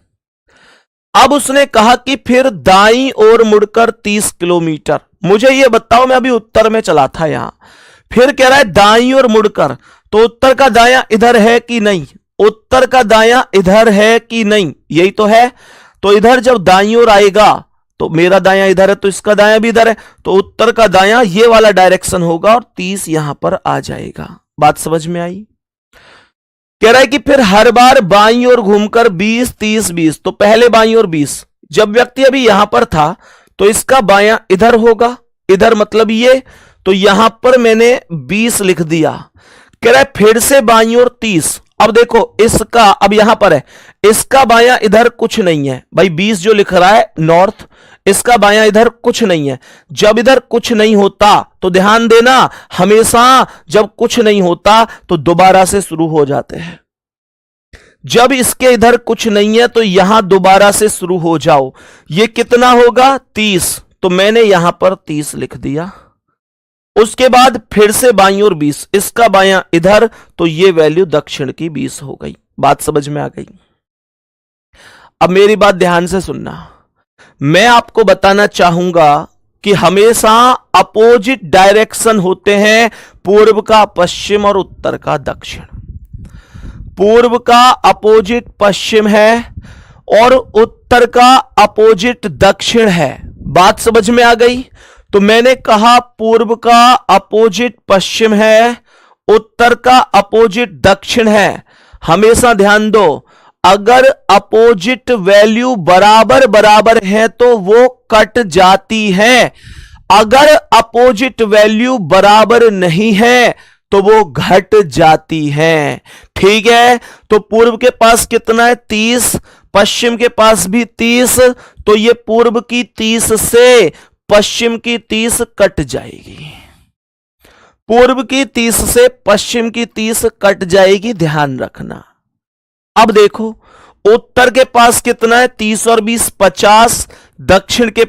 अब उसने कहा कि फिर दाईं ओर मुड़कर 30 किलोमीटर। मुझे यह बताओ, मैं अभी उत्तर में चला था यहां, फिर कह रहा है दाईं ओर मुड़कर, तो उत्तर का दायां इधर है कि नहीं? उत्तर का दायां इधर है कि नहीं? यही तो है। तो इधर जब दाईं ओर आएगा तो मेरा दायां इधर है, तो इसका दायां भी इधर है, तो उत्तर का दायां ये वाला डायरेक्शन होगा और 30 यहां पर आ जाएगा। बात समझ में आई? कह रहा है कि फिर हर बार बाईं ओर घूमकर 20 30 20। तो पहले बाईं ओर 20, जब व्यक्ति अभी यहां पर था तो इसका बायां इधर होगा, इधर मतलब ये, तो यहां पर मैंने 20 लिख दिया। कह रहा है फिर से बाईं ओर 30। अब देखो इसका, अब यहां पर है, इसका बायां इधर कुछ नहीं है भाई, 20 जो लिख रहा है नॉर्थ, इसका बायां इधर कुछ नहीं है। जब इधर कुछ नहीं होता तो ध्यान देना, हमेशा जब कुछ नहीं होता तो दोबारा से शुरू हो जाते हैं। जब इसके इधर कुछ नहीं है तो यहां दोबारा से शुरू हो जाओ। ये कितना होगा? 30। तो मैंने यहां पर 30 लिख दिया। उसके बाद फिर से बाईं ओर 20, इसका बायां इधर, तो ये वैल्यू दक्षिण की 20 हो गई। बात समझ में आ गई? अब मेरी बात ध्यान से सुनना। मैं आपको बताना चाहूंगा कि हमेशा अपोजिट डायरेक्शन होते हैं, पूर्व का पश्चिम और उत्तर का दक्षिण। पूर्व का अपोजिट पश्चिम है और उत्तर का अपोजिट दक्षिण है। बात समझ में आ गई? तो मैंने कहा पूर्व का अपोजिट पश्चिम है, उत्तर का अपोजिट दक्षिण है। हमेशा ध्यान दो, अगर अपोजिट वैल्यू बराबर बराबर है तो वो कट जाती है, अगर अपोजिट वैल्यू बराबर नहीं है तो वो घट जाती है। ठीक है? तो पूर्व के पास कितना है? 30, पश्चिम के पास भी 30, तो ये पूर्व की 30 से पश्चिम की 30 कट जाएगी। पूर्व की 30 से पश्चिम की 30 कट जाएगी, ध्यान रखना। अब देखो उत्तर के पास कितना है? 30 और 20 50, दक्षिण के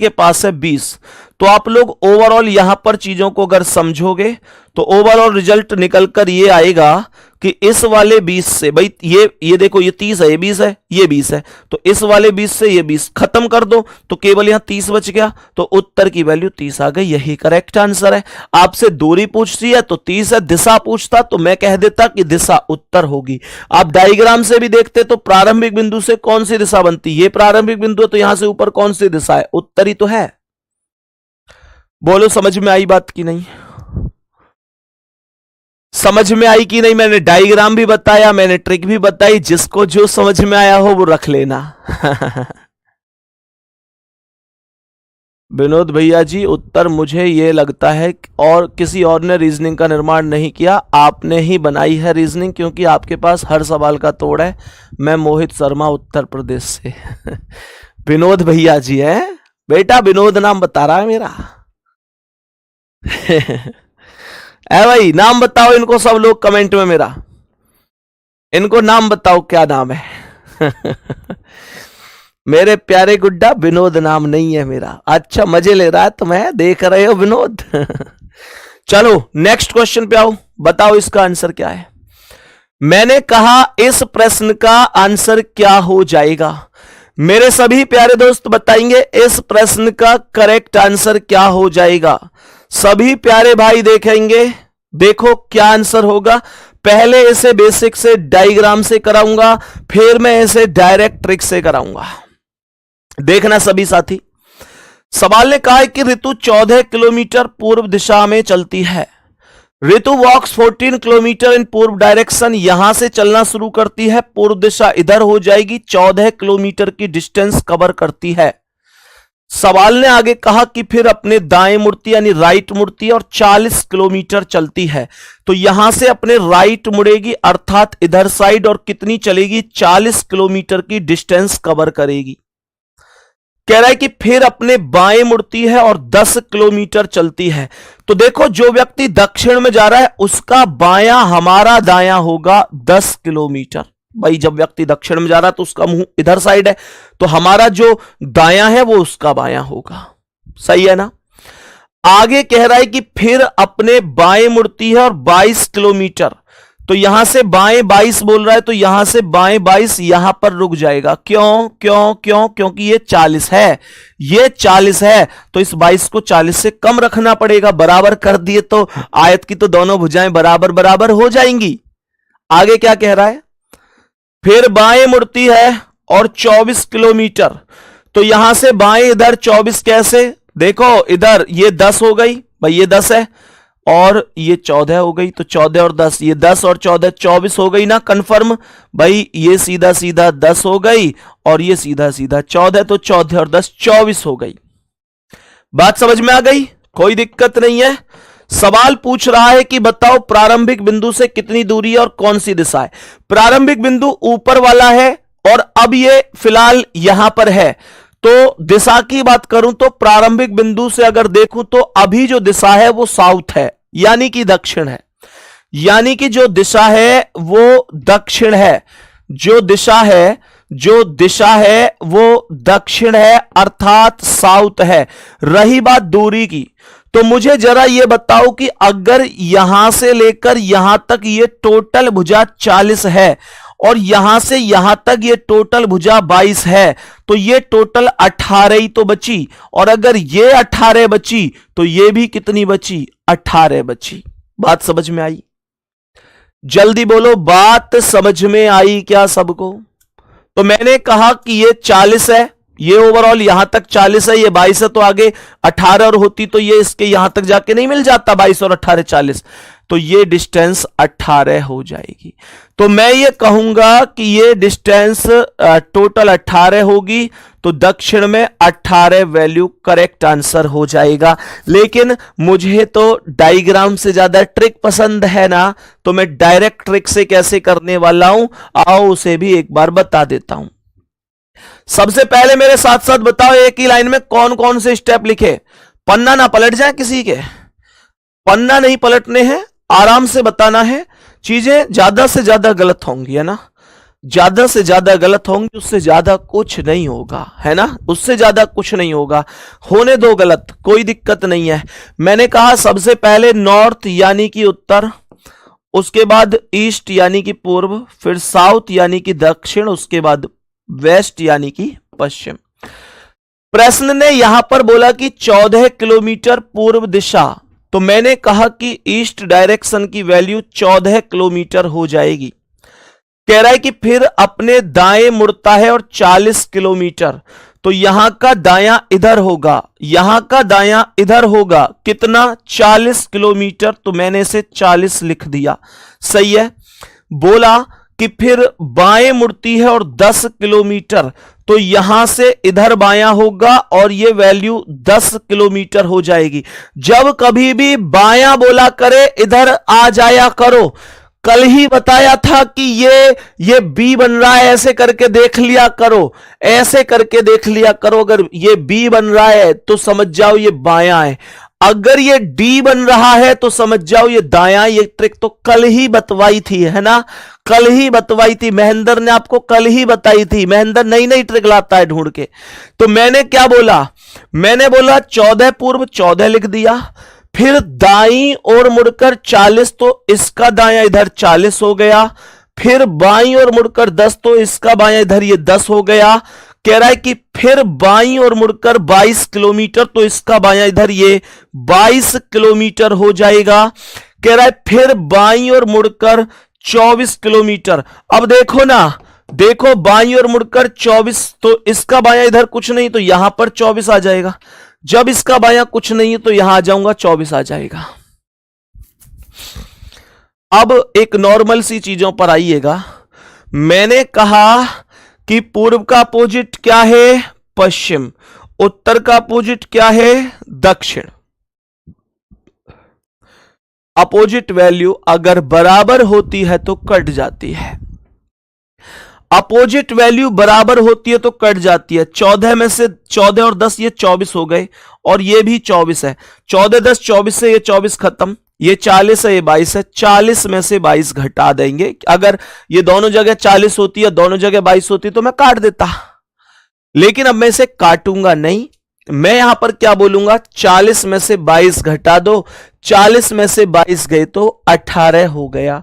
पास है 20। तो आप लोग ओवरऑल यहां पर चीजों को अगर समझोगे तो ओवरऑल रिजल्ट निकलकर ये आएगा कि इस वाले 20 से, भाई ये देखो, ये 30 है, ये 20 है, ये 20 है, तो इस वाले 20 से ये 20 खत्म कर दो तो केवल यहां 30 बच गया, तो उत्तर की वैल्यू 30 आ गई। यही करेक्ट आंसर है। आपसे दूरी पूछती है तो 30 है, दिशा पूछता तो मैं कह देता कि दिशा उत्तर होगी। आप डायग्राम से भी देखते तो प्रारंभिक बिंदु से कौन सी दिशा बनती है, ये प्रारंभिक बिंदु है, तो यहां से ऊपर कौन सी दिशा है, उत्तर ही तो है। बोलो समझ में आई बात की नहीं? समझ में आई कि नहीं? मैंने डायग्राम भी बताया, मैंने ट्रिक भी बताई, जिसको जो समझ में आया हो वो रख लेना। विनोद भैया जी, उत्तर मुझे ये लगता है और किसी और ने रीजनिंग का निर्माण नहीं किया, आपने ही बनाई है रीजनिंग, क्योंकि आपके पास हर सवाल का तोड़ है। मैं मोहित शर्मा, उत्तर प्रदेश से। विनोद भैया जी है बेटा, विनोद नाम बता रहा है मेरा। ऐ भाई नाम बताओ इनको, सब लोग कमेंट में मेरा, इनको नाम बताओ क्या नाम है। मेरे प्यारे गुड्डा, विनोद नाम नहीं है मेरा। अच्छा मजे ले रहा है तो मैं देख रहे हो विनोद। चलो नेक्स्ट क्वेश्चन पे आओ, बताओ इसका आंसर क्या है। मैंने कहा इस प्रश्न का आंसर क्या हो जाएगा। मेरे सभी प्यारे दोस्त बताएंगे इस प्रश्न का करेक्ट आंसर क्या हो जाएगा। सभी प्यारे भाई देखेंगे, देखो क्या आंसर होगा। पहले इसे बेसिक से डायग्राम से कराऊंगा, फिर मैं इसे डायरेक्ट ट्रिक से कराऊंगा। देखना सभी साथी, सवाल ने कहा है कि ऋतु 14 किलोमीटर पूर्व दिशा में चलती है। ऋतु वॉक्स 14 किलोमीटर इन पूर्व डायरेक्शन, यहां से चलना शुरू करती है, पूर्व दिशा इधर हो जाएगी, 14 किलोमीटर की डिस्टेंस कवर करती है। सवाल ने आगे कहा कि फिर अपने दाएं मुड़ती यानी राइट मुड़ती है और 40 किलोमीटर चलती है। तो यहां से अपने राइट मुड़ेगी अर्थात इधर साइड, और कितनी चलेगी, 40 किलोमीटर की डिस्टेंस कवर करेगी। कह रहा है कि फिर अपने बाएं मुड़ती है और 10 किलोमीटर चलती है। तो देखो जो व्यक्ति दक्षिण में जा रहा है उसका बायां हमारा दायां होगा 10 किलोमीटर। भाई जब व्यक्ति दक्षिण में जा रहा है तो उसका मुंह इधर साइड है, तो हमारा जो दायां है वो उसका बायां होगा। सही है ना? आगे कह रहा है कि फिर अपने बाएं मुड़ती है और 22 किलोमीटर। तो यहां से बाएं 22 बोल रहा है, तो यहां से बाएं 22 यहां पर रुक जाएगा। क्यों क्यों क्यों? क्योंकि ये 40 है, ये 40 है, तो इस 22 को 40 से कम रखना पड़ेगा। बराबर कर दिए तो आयत की तो दोनों भुजाएं बराबर बराबर हो जाएंगी। आगे क्या कह रहा है, फिर बाएं मुड़ती है और 24 किलोमीटर। तो यहां से बाएं इधर 24 कैसे, देखो इधर ये 10 हो गई, भाई ये 10 है और ये 14 हो गई, तो 14 और 10, ये 10 और 14 24 हो गई ना कंफर्म। भाई ये सीधा सीधा 10 हो गई और ये सीधा सीधा 14, तो 14 और 10 24 हो गई। बात समझ में आ गई? कोई दिक्कत नहीं है। सवाल पूछ रहा है कि बताओ प्रारंभिक बिंदु से कितनी दूरी है और कौन सी दिशा है। प्रारंभिक बिंदु ऊपर वाला है और अब ये फिलहाल यहां पर है। तो दिशा की बात करूं तो प्रारंभिक बिंदु से अगर देखूं तो अभी जो दिशा है वो साउथ है, यानी कि दक्षिण है, यानी कि जो दिशा है वो दक्षिण है, जो दिशा है वो दक्षिण है अर्थात साउथ है। रही बात दूरी की, तो मुझे जरा ये बताओ कि अगर यहां से लेकर यहां तक ये टोटल भुजा 40 है और यहां से यहां तक ये टोटल भुजा 22 है, तो ये टोटल 18 ही तो बची। और अगर ये 18 बची तो ये भी कितनी बची, 18 बची। बात समझ में आई? जल्दी बोलो, बात समझ में आई क्या सबको? तो मैंने कहा कि ये 40 है, ये ओवरऑल यहां तक 40 है, ये 22 है, तो आगे 18 और होती तो ये इसके यहां तक जाके नहीं मिल जाता, 22 और 18 40, तो ये डिस्टेंस 18 हो जाएगी। तो मैं ये कहूंगा कि ये डिस्टेंस टोटल 18 होगी, तो दक्षिण में 18 वैल्यू करेक्ट आंसर हो जाएगा। लेकिन मुझे तो डायग्राम से ज्यादा ट्रिक पसंद है ना, तो मैं डायरेक्ट ट्रिक से कैसे करने वाला हूं, आओ उसे भी एक बार बता देता हूं। सबसे पहले मेरे साथ साथ बताओ एक ही लाइन में कौन कौन से स्टेप लिखे। पन्ना ना पलट जाए किसी के, पन्ना नहीं पलटने हैं, आराम से बताना है, चीजें ज्यादा से ज्यादा गलत होंगी, है ना। ज्यादा से ज्यादा गलत होंगे, उससे ज्यादा कुछ नहीं होगा, है ना, उससे ज्यादा कुछ नहीं होगा। होने दो गलत, कोई दिक्कत नहीं है। मैंने कहा सबसे पहले नॉर्थ यानी कि उत्तर, उसके बाद ईस्ट यानी कि पूर्व, फिर साउथ यानी कि दक्षिण, उसके बाद वेस्ट यानी कि पश्चिम। प्रश्न ने यहां पर बोला कि 14 किलोमीटर पूर्व दिशा, तो मैंने कहा कि ईस्ट डायरेक्शन की वैल्यू 14 किलोमीटर हो जाएगी। कह रहा है कि फिर अपने दाएं मुड़ता है और 40 किलोमीटर, तो यहां का दायां इधर होगा, यहां का दायां इधर होगा, कितना 40 किलोमीटर, तो मैंने इसे 40 लिख दिया, सही है। बोला कि फिर बाएं मुड़ती है और 10 किलोमीटर, तो यहां से इधर बायां होगा और ये वैल्यू 10 किलोमीटर हो जाएगी। जब कभी भी बायां बोला करे इधर आ जाया करो। कल ही बताया था कि ये बी बन रहा है, ऐसे करके देख लिया करो, ऐसे करके देख लिया करो। अगर ये बी बन रहा है तो समझ जाओ ये बायां है, अगर ये डी बन रहा है तो समझ जाओ ये दायां। ये ट्रिक तो कल ही बतवाई थी, है ना, कल ही बतवाई थी, महेंद्र ने आपको कल ही बताई थी। महेंद्र नई नई ट्रिक लाता है ढूंढ के। तो मैंने क्या बोला, मैंने बोला 14 पूर्व 14 लिख दिया, फिर दाईं ओर मुड़कर 40, तो इसका दायां इधर 40 हो गया, फिर बाईं ओर मुड़कर 10, तो इसका बायां इधर ये 10 हो गया। कह रहा है कि फिर बाईं ओर मुड़कर 22 किलोमीटर, तो इसका बायां इधर ये 22 किलोमीटर हो जाएगा। कह रहा है फिर बाईं ओर मुड़कर 24 किलोमीटर। अब देखो ना, देखो बाईं ओर मुड़कर 24, तो इसका बायां इधर कुछ नहीं, तो यहां पर 24 आ जाएगा। जब इसका बायां कुछ नहीं है तो यहां आ जाऊंगा, 24 आ जाएगा। अब एक नॉर्मल सी चीजों पर आइएगा। मैंने कहा कि पूर्व का अपोजिट क्या है, पश्चिम, उत्तर का अपोजिट क्या है, दक्षिण। अपोजिट वैल्यू अगर बराबर होती है तो कट जाती है, अपोजिट वैल्यू बराबर होती है तो कट जाती है। 14 में से 14 और 10 ये 24 हो गए, और ये भी 24 है। 14 10 24 से ये 24 खत्म, ये 40 है, ये 22 है। 40 में से 22 घटा देंगे। अगर ये दोनों जगह 40 होती है, दोनों जगह 22 होती तो मैं काट देता, लेकिन अब मैं इसे काटूंगा नहीं। मैं यहां पर क्या बोलूंगा, 40 में से 22 घटा दो, 40 में से 22 गए तो 18 हो गया।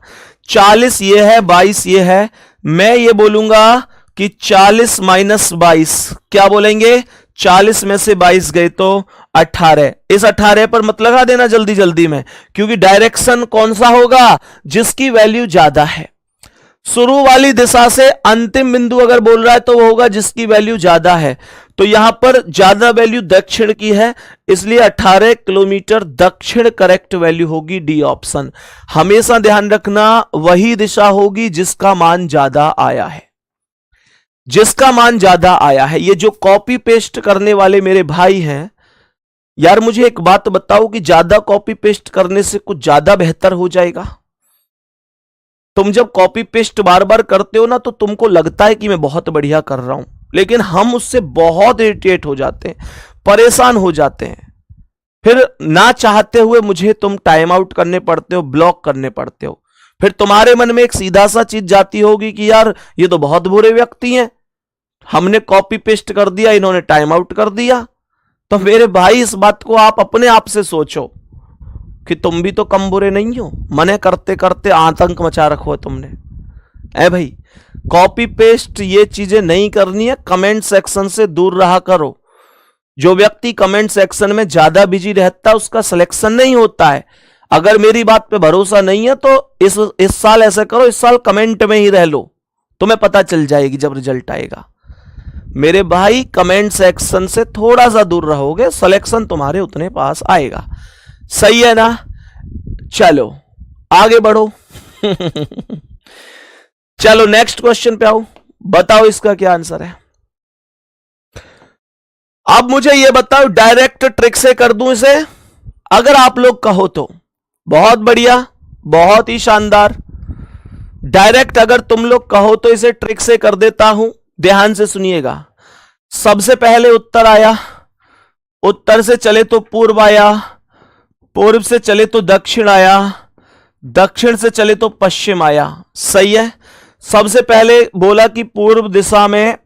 40 ये है, 22 ये है, मैं ये बोलूंगा कि 40 माइनस 22, क्या बोलेंगे, 40 में से 22 गए तो 18। इस 18 पर मत लगा देना जल्दी जल्दी में, क्योंकि डायरेक्शन कौन सा होगा, जिसकी वैल्यू ज्यादा है। शुरू वाली दिशा से अंतिम बिंदु अगर बोल रहा है तो वो होगा जिसकी वैल्यू ज्यादा है। तो यहां पर ज्यादा वैल्यू दक्षिण की है, इसलिए 18 किलोमीटर दक्षिण करेक्ट वैल्यू होगी, डी ऑप्शन। हमेशा ध्यान रखना वही दिशा होगी जिसका मान ज्यादा आया है, जिसका मान ज्यादा आया है। ये जो कॉपी पेस्ट करने वाले मेरे भाई हैं, यार मुझे एक बात बताओ कि ज्यादा कॉपी पेस्ट करने से कुछ ज्यादा बेहतर हो जाएगा? तुम जब कॉपी पेस्ट बार बार करते हो ना, तो तुमको लगता है कि मैं बहुत बढ़िया कर रहा हूं, लेकिन हम उससे बहुत इरिटेट हो जाते हैं, परेशान हो जाते हैं। फिर ना चाहते हुए मुझे तुम टाइम आउट करने पड़ते हो, ब्लॉक करने पड़ते हो। फिर तुम्हारे मन में एक सीधा सा चीज जाती होगी कि यार ये तो बहुत बुरे व्यक्ति हैं, हमने कॉपी पेस्ट कर दिया, इन्होंने टाइम आउट कर दिया। तो मेरे भाई इस बात को आप अपने आप से सोचो कि तुम भी तो कम बुरे नहीं हो। मने करते करते आतंक मचा रखो है तुमने। ऐ भाई, कॉपी पेस्ट ये चीजें नहीं करनी है, कमेंट सेक्शन से दूर रहा करो। जो व्यक्ति कमेंट सेक्शन में ज्यादा बिजी रहता है उसका सिलेक्शन नहीं होता है। अगर मेरी बात पे भरोसा नहीं है तो इस साल ऐसा करो, इस साल कमेंट में ही रह लो, तुम्हें पता चल जाएगी जब रिजल्ट आएगा। मेरे भाई कमेंट सेक्शन से थोड़ा सा दूर रहोगे, सिलेक्शन तुम्हारे उतने पास आएगा। सही है ना? चलो आगे बढ़ो। चलो नेक्स्ट क्वेश्चन पे आओ, बताओ इसका क्या आंसर है। अब मुझे यह बताओ, डायरेक्ट ट्रिक से कर दूं इसे? अगर आप लोग कहो तो बहुत बढ़िया, बहुत ही शानदार। डायरेक्ट अगर तुम लोग कहो तो इसे ट्रिक से कर देता हूं। ध्यान से सुनिएगा। सबसे पहले उत्तर आया, उत्तर से चले तो पूर्व आया, पूर्व से चले तो दक्षिण आया, दक्षिण से चले तो पश्चिम आया। सही है? सबसे पहले बोला कि पूर्व दिशा में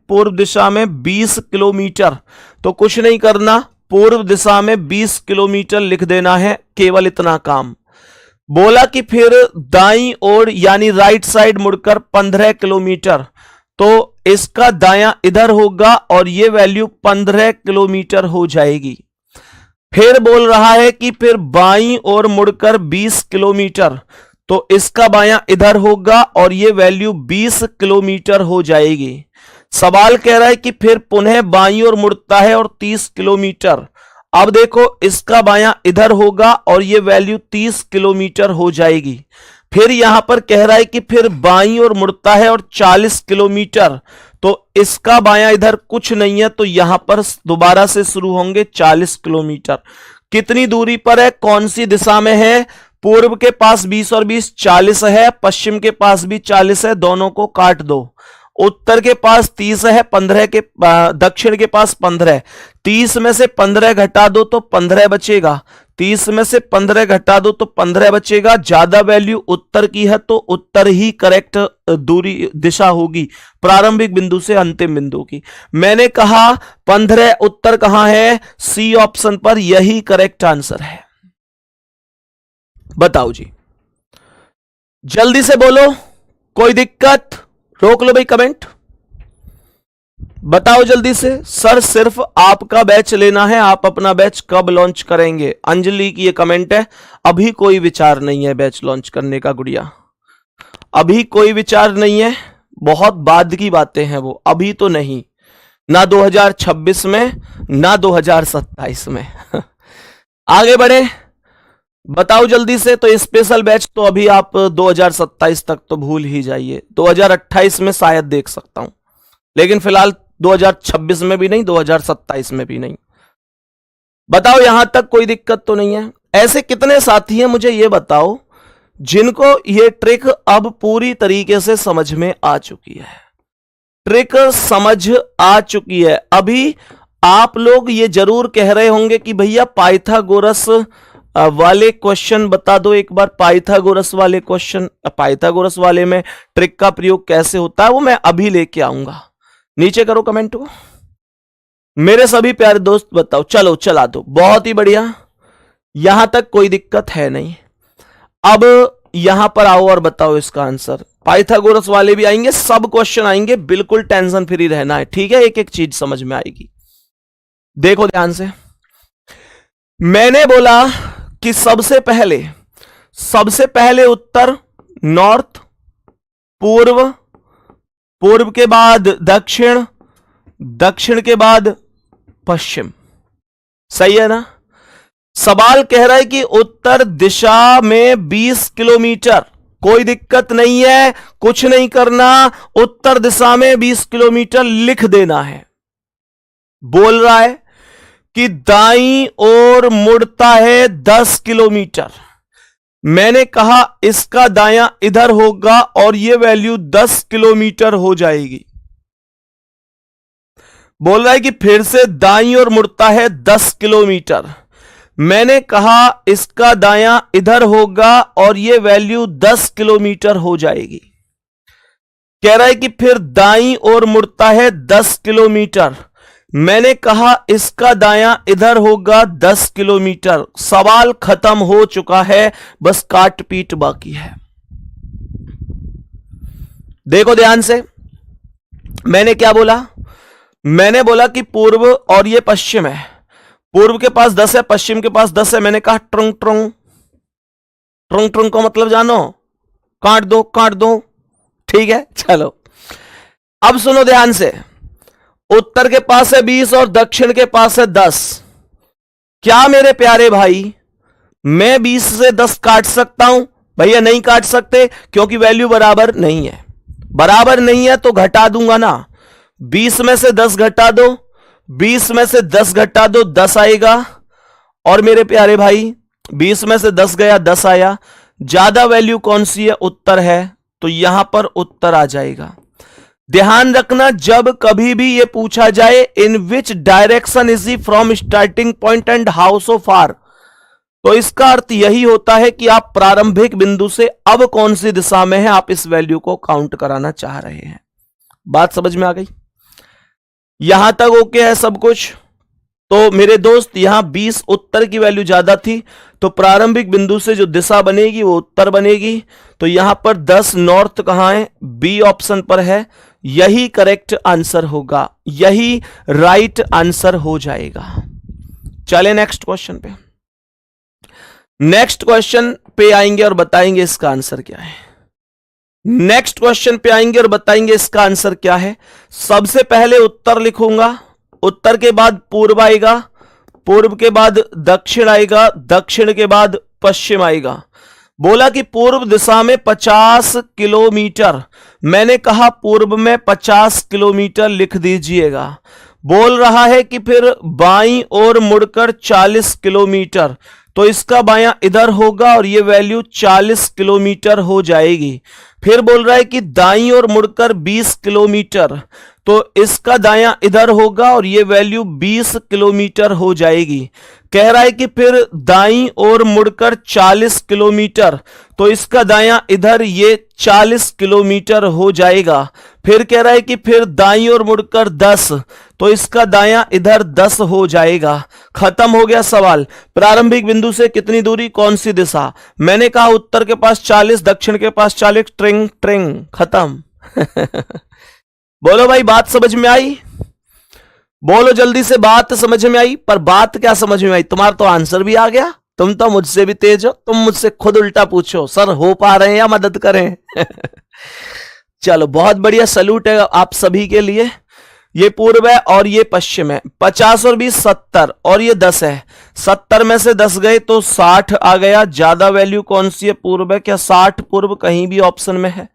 20 किलोमीटर, तो कुछ नहीं करना, पूर्व दिशा में 20 किलोमीटर लिख देना है, केवल इतना काम। बोला कि फिर दाईं ओर यानी राइट साइड मुड़कर 15 किलोमीटर, तो इसका दायां इधर होगा और ये वैल्यू 15 किलोमीटर हो जाएगी। फिर बोल रहा है कि फिर बाईं ओर मुड़कर 20 किलोमीटर, तो इसका बायां इधर होगा और ये वैल्यू 20 किलोमीटर हो जाएगी। सवाल कह रहा है कि फिर पुनः बाईं ओर मुड़ता है और 30 किलोमीटर, अब देखो इसका बायां इधर होगा और ये वैल्यू 30 किलोमीटर हो जाएगी। फिर यहां पर कह रहा है कि फिर बाईं ओर मुड़ता है और 40 किलोमीटर, तो इसका बायां इधर कुछ नहीं है, तो यहां पर दोबारा से शुरू होंगे 40 किलोमीटर। कितनी दूरी पर है, कौन सी दिशा में है? पूर्व के पास 20 और 20 40 है, पश्चिम के पास भी 40 है, दोनों को काट दो। उत्तर के पास 30 है, 15 के दक्षिण के पास 15, 30 में से 15 घटा दो तो 15 बचेगा, 30 में से 15 घटा दो तो 15 बचेगा। ज्यादा वैल्यू उत्तर की है तो उत्तर ही करेक्ट दूरी दिशा होगी, प्रारंभिक बिंदु से अंतिम बिंदु की। मैंने कहा 15 उत्तर कहां है? सी ऑप्शन पर, यही करेक्ट आंसर है। बताओ जी, जल्दी से बोलो, कोई दिक्कत? रोक लो भाई कमेंट, बताओ जल्दी से। सर सिर्फ आपका बैच लेना है, आप अपना बैच कब लॉन्च करेंगे? अंजलि की ये कमेंट है, अभी कोई विचार नहीं है बैच लॉन्च करने का गुड़िया, अभी कोई विचार नहीं है, बहुत बाद की बातें हैं वो, अभी तो नहीं, ना 2026 में ना 2027 में। आगे बढ़े, बताओ जल्दी से। तो स्पेशल बैच तो अभी आप 2027 तक तो भूल ही जाइए, 2028 में शायद देख सकता हूं, लेकिन फिलहाल 2026 में भी नहीं, 2027 में भी नहीं। बताओ यहां तक कोई दिक्कत तो नहीं है? ऐसे कितने साथी हैं मुझे ये बताओ जिनको ये ट्रिक अब पूरी तरीके से समझ में आ चुकी है? ट्रिक समझ आ चुकी है। अभी आप लोग ये जरूर कह रहे होंगे कि भैया पाइथागोरस वाले क्वेश्चन बता दो एक बार, पाइथागोरस वाले क्वेश्चन, पाइथागोरस वाले में ट्रिक का प्रयोग कैसे होता है वो मैं अभी लेके आऊंगा। नीचे करो कमेंट को मेरे सभी प्यारे दोस्त, बताओ। चलो चला दो, बहुत ही बढ़िया, यहां तक कोई दिक्कत है नहीं। अब यहां पर आओ और बताओ इसका आंसर। पाइथागोरस वाले भी आएंगे, सब क्वेश्चन आएंगे, बिल्कुल टेंशन फ्री रहना है, ठीक है? एक एक चीज समझ में आएगी। देखो ध्यान से, मैंने बोला कि सबसे पहले उत्तर नॉर्थ, पूर्व, पूर्व के बाद दक्षिण, दक्षिण के बाद पश्चिम, सही है ना? सवाल कह रहा है कि उत्तर दिशा में 20 किलोमीटर, कोई दिक्कत नहीं है, कुछ नहीं करना, उत्तर दिशा में 20 किलोमीटर लिख देना है। बोल रहा है कि दाईं ओर मुड़ता है 10 किलोमीटर, मैंने कहा इसका दायां इधर होगा और यह वैल्यू 10 किलोमीटर हो जाएगी। बोल रहा है कि फिर से दाईं ओर मुड़ता है 10 किलोमीटर, मैंने कहा इसका दायां इधर होगा और यह वैल्यू 10 किलोमीटर हो जाएगी। कह रहा है कि फिर दाईं ओर मुड़ता है 10 किलोमीटर, मैंने कहा इसका दायां इधर होगा 10 किलोमीटर। सवाल खत्म हो चुका है, बस काट पीट बाकी है। देखो ध्यान से, मैंने क्या बोला? मैंने बोला कि पूर्व और ये पश्चिम है, पूर्व के पास 10 है, पश्चिम के पास 10 है, मैंने कहा ट्रंग ट्रंग, ट्रंग ट्रंग को मतलब जानो, काट दो काट दो, ठीक है? चलो अब सुनो ध्यान से, उत्तर के पास है 20 और दक्षिण के पास है 10। क्या मेरे प्यारे भाई मैं 20 से 10 काट सकता हूं? भैया नहीं काट सकते, क्योंकि वैल्यू बराबर नहीं है। बराबर नहीं है तो घटा दूंगा ना, 20 में से 10 घटा दो, 20 में से 10 घटा दो, 10 आएगा। और मेरे प्यारे भाई 20 में से 10 गया, 10 आया। ज्यादा वैल्यू कौन सी है? उत्तर है, तो यहां पर उत्तर आ जाएगा। ध्यान रखना, जब कभी भी यह पूछा जाए in which direction is the from starting point and how so far, तो इसका अर्थ यही होता है कि आप प्रारंभिक बिंदु से अब कौन सी दिशा में है, आप इस वैल्यू को काउंट कराना चाह रहे हैं। बात समझ में आ गई? यहां तक ओके है सब कुछ? तो मेरे दोस्त यहां 20 उत्तर की वैल्यू ज्यादा थी, तो प्रारंभिक बिंदु से जो दिशा बनेगी वो उत्तर बनेगी। तो यहां पर 10 नॉर्थ कहां है? बी ऑप्शन पर है। यही करेक्ट आंसर होगा, यही राइट आंसर हो जाएगा। चले नेक्स्ट क्वेश्चन पे। नेक्स्ट क्वेश्चन पे आएंगे और बताएंगे इसका आंसर क्या है। नेक्स्ट क्वेश्चन पे आएंगे और बताएंगे इसका आंसर क्या है। सबसे पहले उत्तर लिखूंगा, उत्तर के बाद पूर्व आएगा, पूर्व के बाद दक्षिण आएगा, दक्षिण के बाद पश्चिम आएगा। बोला कि पूर्व दिशा में 50 किलोमीटर, मैंने कहा पूर्व में 50 किलोमीटर लिख दीजिएगा। बोल रहा है कि फिर बाईं ओर मुड़कर 40 किलोमीटर, तो इसका बायां इधर होगा और ये वैल्यू 40 किलोमीटर हो जाएगी। फिर बोल रहा है कि दाईं ओर मुड़कर 20 किलोमीटर, तो इसका दायां इधर होगा और ये वैल्यू 20 किलोमीटर हो जाएगी। कह रहा है कि फिर दाईं ओर मुड़कर 40 किलोमीटर, तो इसका दायां इधर ये 40 किलोमीटर हो जाएगा। फिर कह रहा है कि फिर दाईं ओर मुड़कर 10, तो इसका दायां इधर 10 हो जाएगा। खत्म हो गया सवाल। प्रारंभिक बिंदु से कितनी दूरी, कौन सी दिशा? मैंने कहा उत्तर के पास 40, दक्षिण के पास 40, ट्रिंग ट्रिंग, खत्म। बोलो भाई, बात समझ में आई? बोलो जल्दी से, बात समझ में आई? पर बात क्या समझ में आई? तुम्हारा तो आंसर भी आ गया। तुम तो मुझसे भी तेज हो, तुम मुझसे खुद उल्टा पूछो, सर हो पा रहे हैं या मदद करें? चलो बहुत बढ़िया, सैल्यूट है आप सभी के लिए। ये पूर्व है और ये पश्चिम है। 50 और 20 70 और ये 10 है। 70 में से 10 गए तो 60 आ गया। ज्यादा वैल्यू कौन सी है? पूर्व है। क्या 60 पूर्व कहीं भी ऑप्शन में है?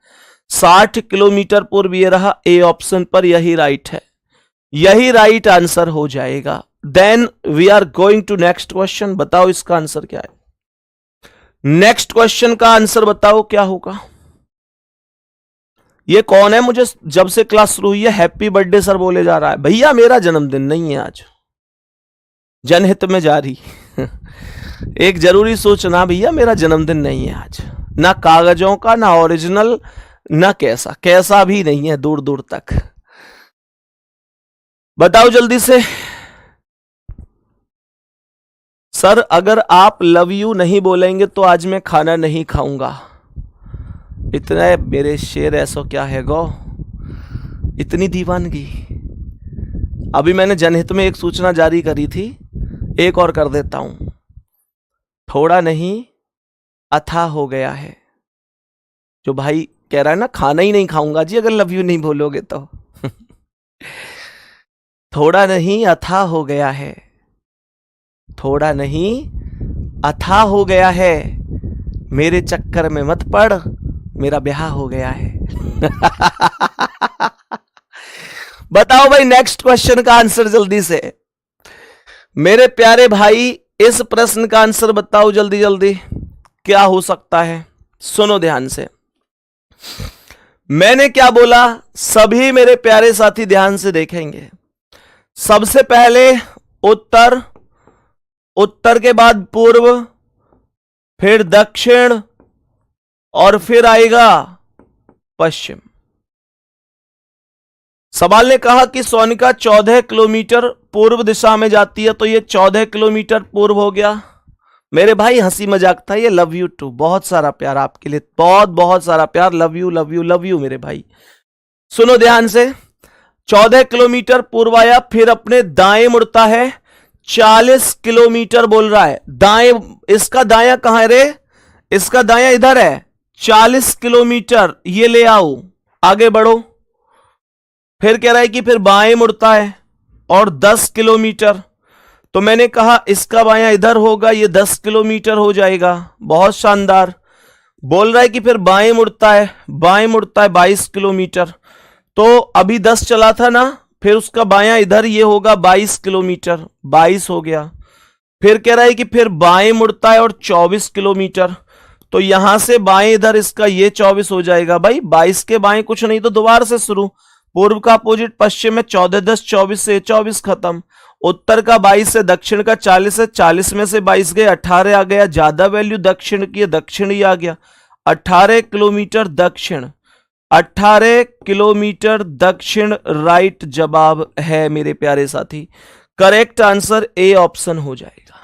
60 किलोमीटर पूर्व ये रहा ए ऑप्शन पर, यही राइट है, यही राइट आंसर हो जाएगा। Then we are going to next question. बताओ इसका आंसर क्या है। नेक्स्ट क्वेश्चन का आंसर बताओ क्या होगा। ये कौन है? मुझे जब से क्लास शुरू हुई है हैप्पी बर्थडे सर बोले जा रहा है। भैया मेरा जन्मदिन नहीं है आज, जनहित में जारी। एक जरूरी सूचना, भैया मेरा जन्मदिन नहीं है आज, ना कागजों का, ना ओरिजिनल, ना कैसा भी नहीं है दूर दूर तक। बताओ जल्दी से। सर अगर आप लव यू नहीं बोलेंगे तो आज मैं खाना नहीं खाऊंगा। इतना मेरे शेर ऐसा क्या है गो, इतनी दीवानगी। अभी मैंने जनहित में एक सूचना जारी करी थी, एक और कर देता हूं। थोड़ा नहीं अथाह हो गया है। जो भाई कह रहा है ना खाना ही नहीं खाऊंगा जी अगर लव यू नहीं बोलोगे तो। थोड़ा नहीं अथाह हो गया है, थोड़ा नहीं अथाह हो गया है, मेरे चक्कर में मत पड़, मेरा ब्याह हो गया है। बताओ भाई नेक्स्ट क्वेश्चन का आंसर जल्दी से। मेरे प्यारे भाई इस प्रश्न का आंसर बताओ जल्दी जल्दी, क्या हो सकता है। सुनो ध्यान से, मैंने क्या बोला, सभी मेरे प्यारे साथी ध्यान से देखेंगे। सबसे पहले उत्तर, उत्तर के बाद पूर्व, फिर दक्षिण और फिर आएगा पश्चिम। सवाल ने कहा कि सोनिका 14 किलोमीटर पूर्व दिशा में जाती है, तो ये 14 किलोमीटर पूर्व हो गया। मेरे भाई हंसी मजाक था, ये लव यू टू, बहुत सारा प्यार आपके लिए, बहुत बहुत सारा प्यार, love you love you love you मेरे भाई। सुनो ध्यान से, 14 किलोमीटर पूर्व आया, फिर अपने दाएं मुड़ता है, 40 किलोमीटर बोल रहा है। दाएं, इसका दायां कहां है रे? इसका दायां इधर है। 40 किलोमीटर ये ले आओ, आगे बढ़ो। फिर कह रहा है कि फिर बाएं मुड़ता है और 10 किलोमीटर, तो मैंने कहा इसका बायां इधर होगा, ये 10 किलोमीटर हो जाएगा। बहुत शानदार। बोल रहा है कि फिर बाएं मुड़ता है, बाएं मुड़ता है 22 किलोमीटर, तो अभी 10 चला था ना, फिर उसका बायां इधर ये होगा 22 किलोमीटर, 22 हो गया। फिर कह रहा है कि फिर बाएं मुड़ता है और 24 किलोमीटर, तो यहां से बाएं इधर इसका ये 24 हो जाएगा। भाई 22 के बाएं कुछ नहीं तो दोबारा से शुरू, पूर्व का अपोजिट पश्चिम में 14 10 24 से 24 खत्म, उत्तर का 22 है, दक्षिण का 40 है, 40 में से 22 गए, 18 आ गया, ज्यादा वैल्यू दक्षिण की है, दक्षिण ही आ गया। 18 किलोमीटर दक्षिण, 18 किलोमीटर दक्षिण राइट जवाब है मेरे प्यारे साथी। करेक्ट आंसर ए ऑप्शन हो जाएगा।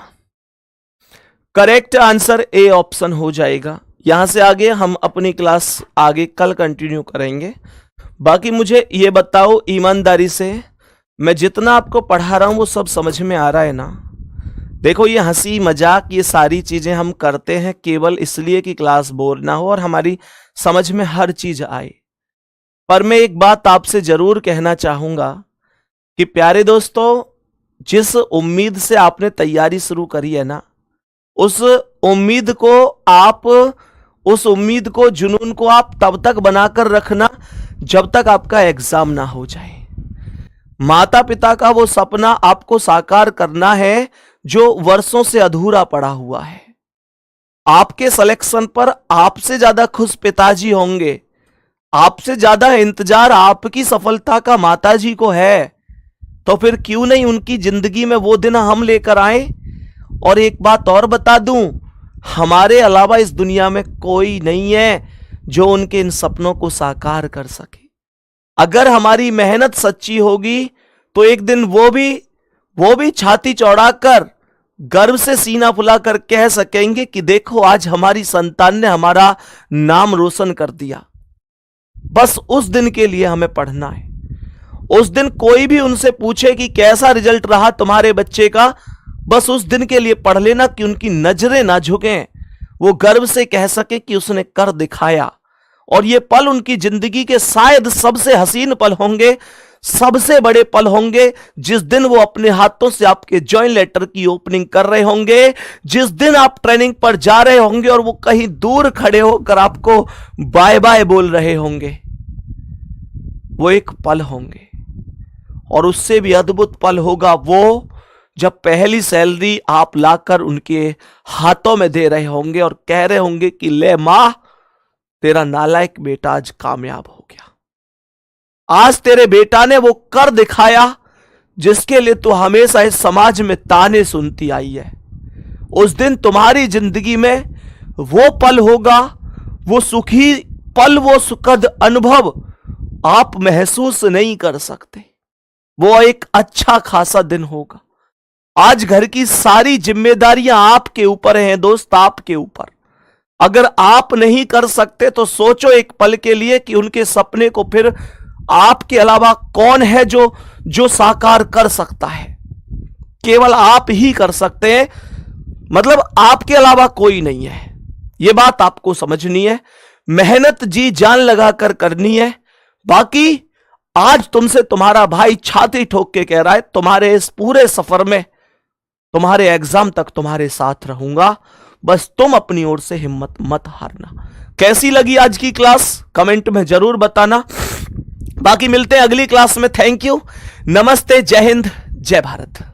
करेक्ट आंसर ए ऑप्शन हो जाएगा। यहां से आगे हम अपनी क्लास आगे कल कंटिन्यू करेंगे। बाकी मुझे ये बताओ ईमानदारी से, मैं जितना आपको पढ़ा रहा हूं वो सब समझ में आ रहा है ना? देखो ये हंसी मजाक ये सारी चीजें हम करते हैं केवल इसलिए कि क्लास बोर ना हो और हमारी समझ में हर चीज आए। पर मैं एक बात आपसे जरूर कहना चाहूंगा कि प्यारे दोस्तों, जिस उम्मीद से आपने तैयारी शुरू करी है ना, उस उम्मीद को जुनून को आप तब तक बनाकर रखना जब तक आपका एग्जाम ना हो जाए। माता पिता का वो सपना आपको साकार करना है जो वर्षों से अधूरा पड़ा हुआ है। आपके सिलेक्शन पर आपसे ज्यादा खुश पिताजी होंगे, आपसे ज्यादा इंतजार आपकी सफलता का माताजी को है, तो फिर क्यों नहीं उनकी जिंदगी में वो दिन हम लेकर आए। और एक बात और बता दूं, हमारे अलावा इस दुनिया में कोई नहीं है जो उनके इन सपनों को साकार कर सके। अगर हमारी मेहनत सच्ची होगी तो एक दिन वो भी छाती चौड़ाकर गर्व से सीना फुलाकर कह सकेंगे कि देखो आज हमारी संतान ने हमारा नाम रोशन कर दिया। बस उस दिन के लिए हमें पढ़ना है। उस दिन कोई भी उनसे पूछे कि कैसा रिजल्ट रहा तुम्हारे बच्चे का, बस उस दिन के लिए पढ़ लेना कि उनकी नजरें ना झुकें, वो गर्व से कह सके कि उसने कर दिखाया। और ये पल उनकी जिंदगी के शायद सबसे हसीन पल होंगे, सबसे बड़े पल होंगे, जिस दिन वो अपने हाथों से आपके जॉइंट लेटर की ओपनिंग कर रहे होंगे, जिस दिन आप ट्रेनिंग पर जा रहे होंगे और वो कहीं दूर खड़े होकर आपको बाय बाय बोल रहे होंगे। वो एक पल होंगे। और उससे भी अद्भुत पल होगा वो जब पहली सैलरी आप लाकर उनके हाथों में दे रहे होंगे और कह रहे होंगे कि ले मां, तेरा नालायक बेटा आज कामयाब हो गया। आज तेरे बेटा ने वो कर दिखाया जिसके लिए तू हमेशा इस समाज में ताने सुनती आई है। उस दिन तुम्हारी जिंदगी में वो पल होगा, वो सुखी पल, वो सुखद अनुभव आप महसूस नहीं कर सकते। वो एक अच्छा खासा दिन होगा। आज घर की सारी जिम्मेदारियां आपके ऊपर हैं दोस्त, आपके ऊपर। अगर आप नहीं कर सकते तो सोचो एक पल के लिए कि उनके सपने को फिर आपके अलावा कौन है जो साकार कर सकता है। केवल आप ही कर सकते हैं, मतलब आपके अलावा कोई नहीं है। यह बात आपको समझनी है, मेहनत जी जान लगाकर करनी है। बाकी आज तुमसे तुम्हारा भाई छाती ठोक के कह रहा है, तुम्हारे इस पूरे सफर में, तुम्हारे एग्जाम तक तुम्हारे साथ रहूंगा। बस तुम अपनी ओर से हिम्मत मत हारना। कैसी लगी आज की क्लास कमेंट में जरूर बताना। बाकी मिलते हैं अगली क्लास में। थैंक यू, नमस्ते, जय हिंद, जय भारत।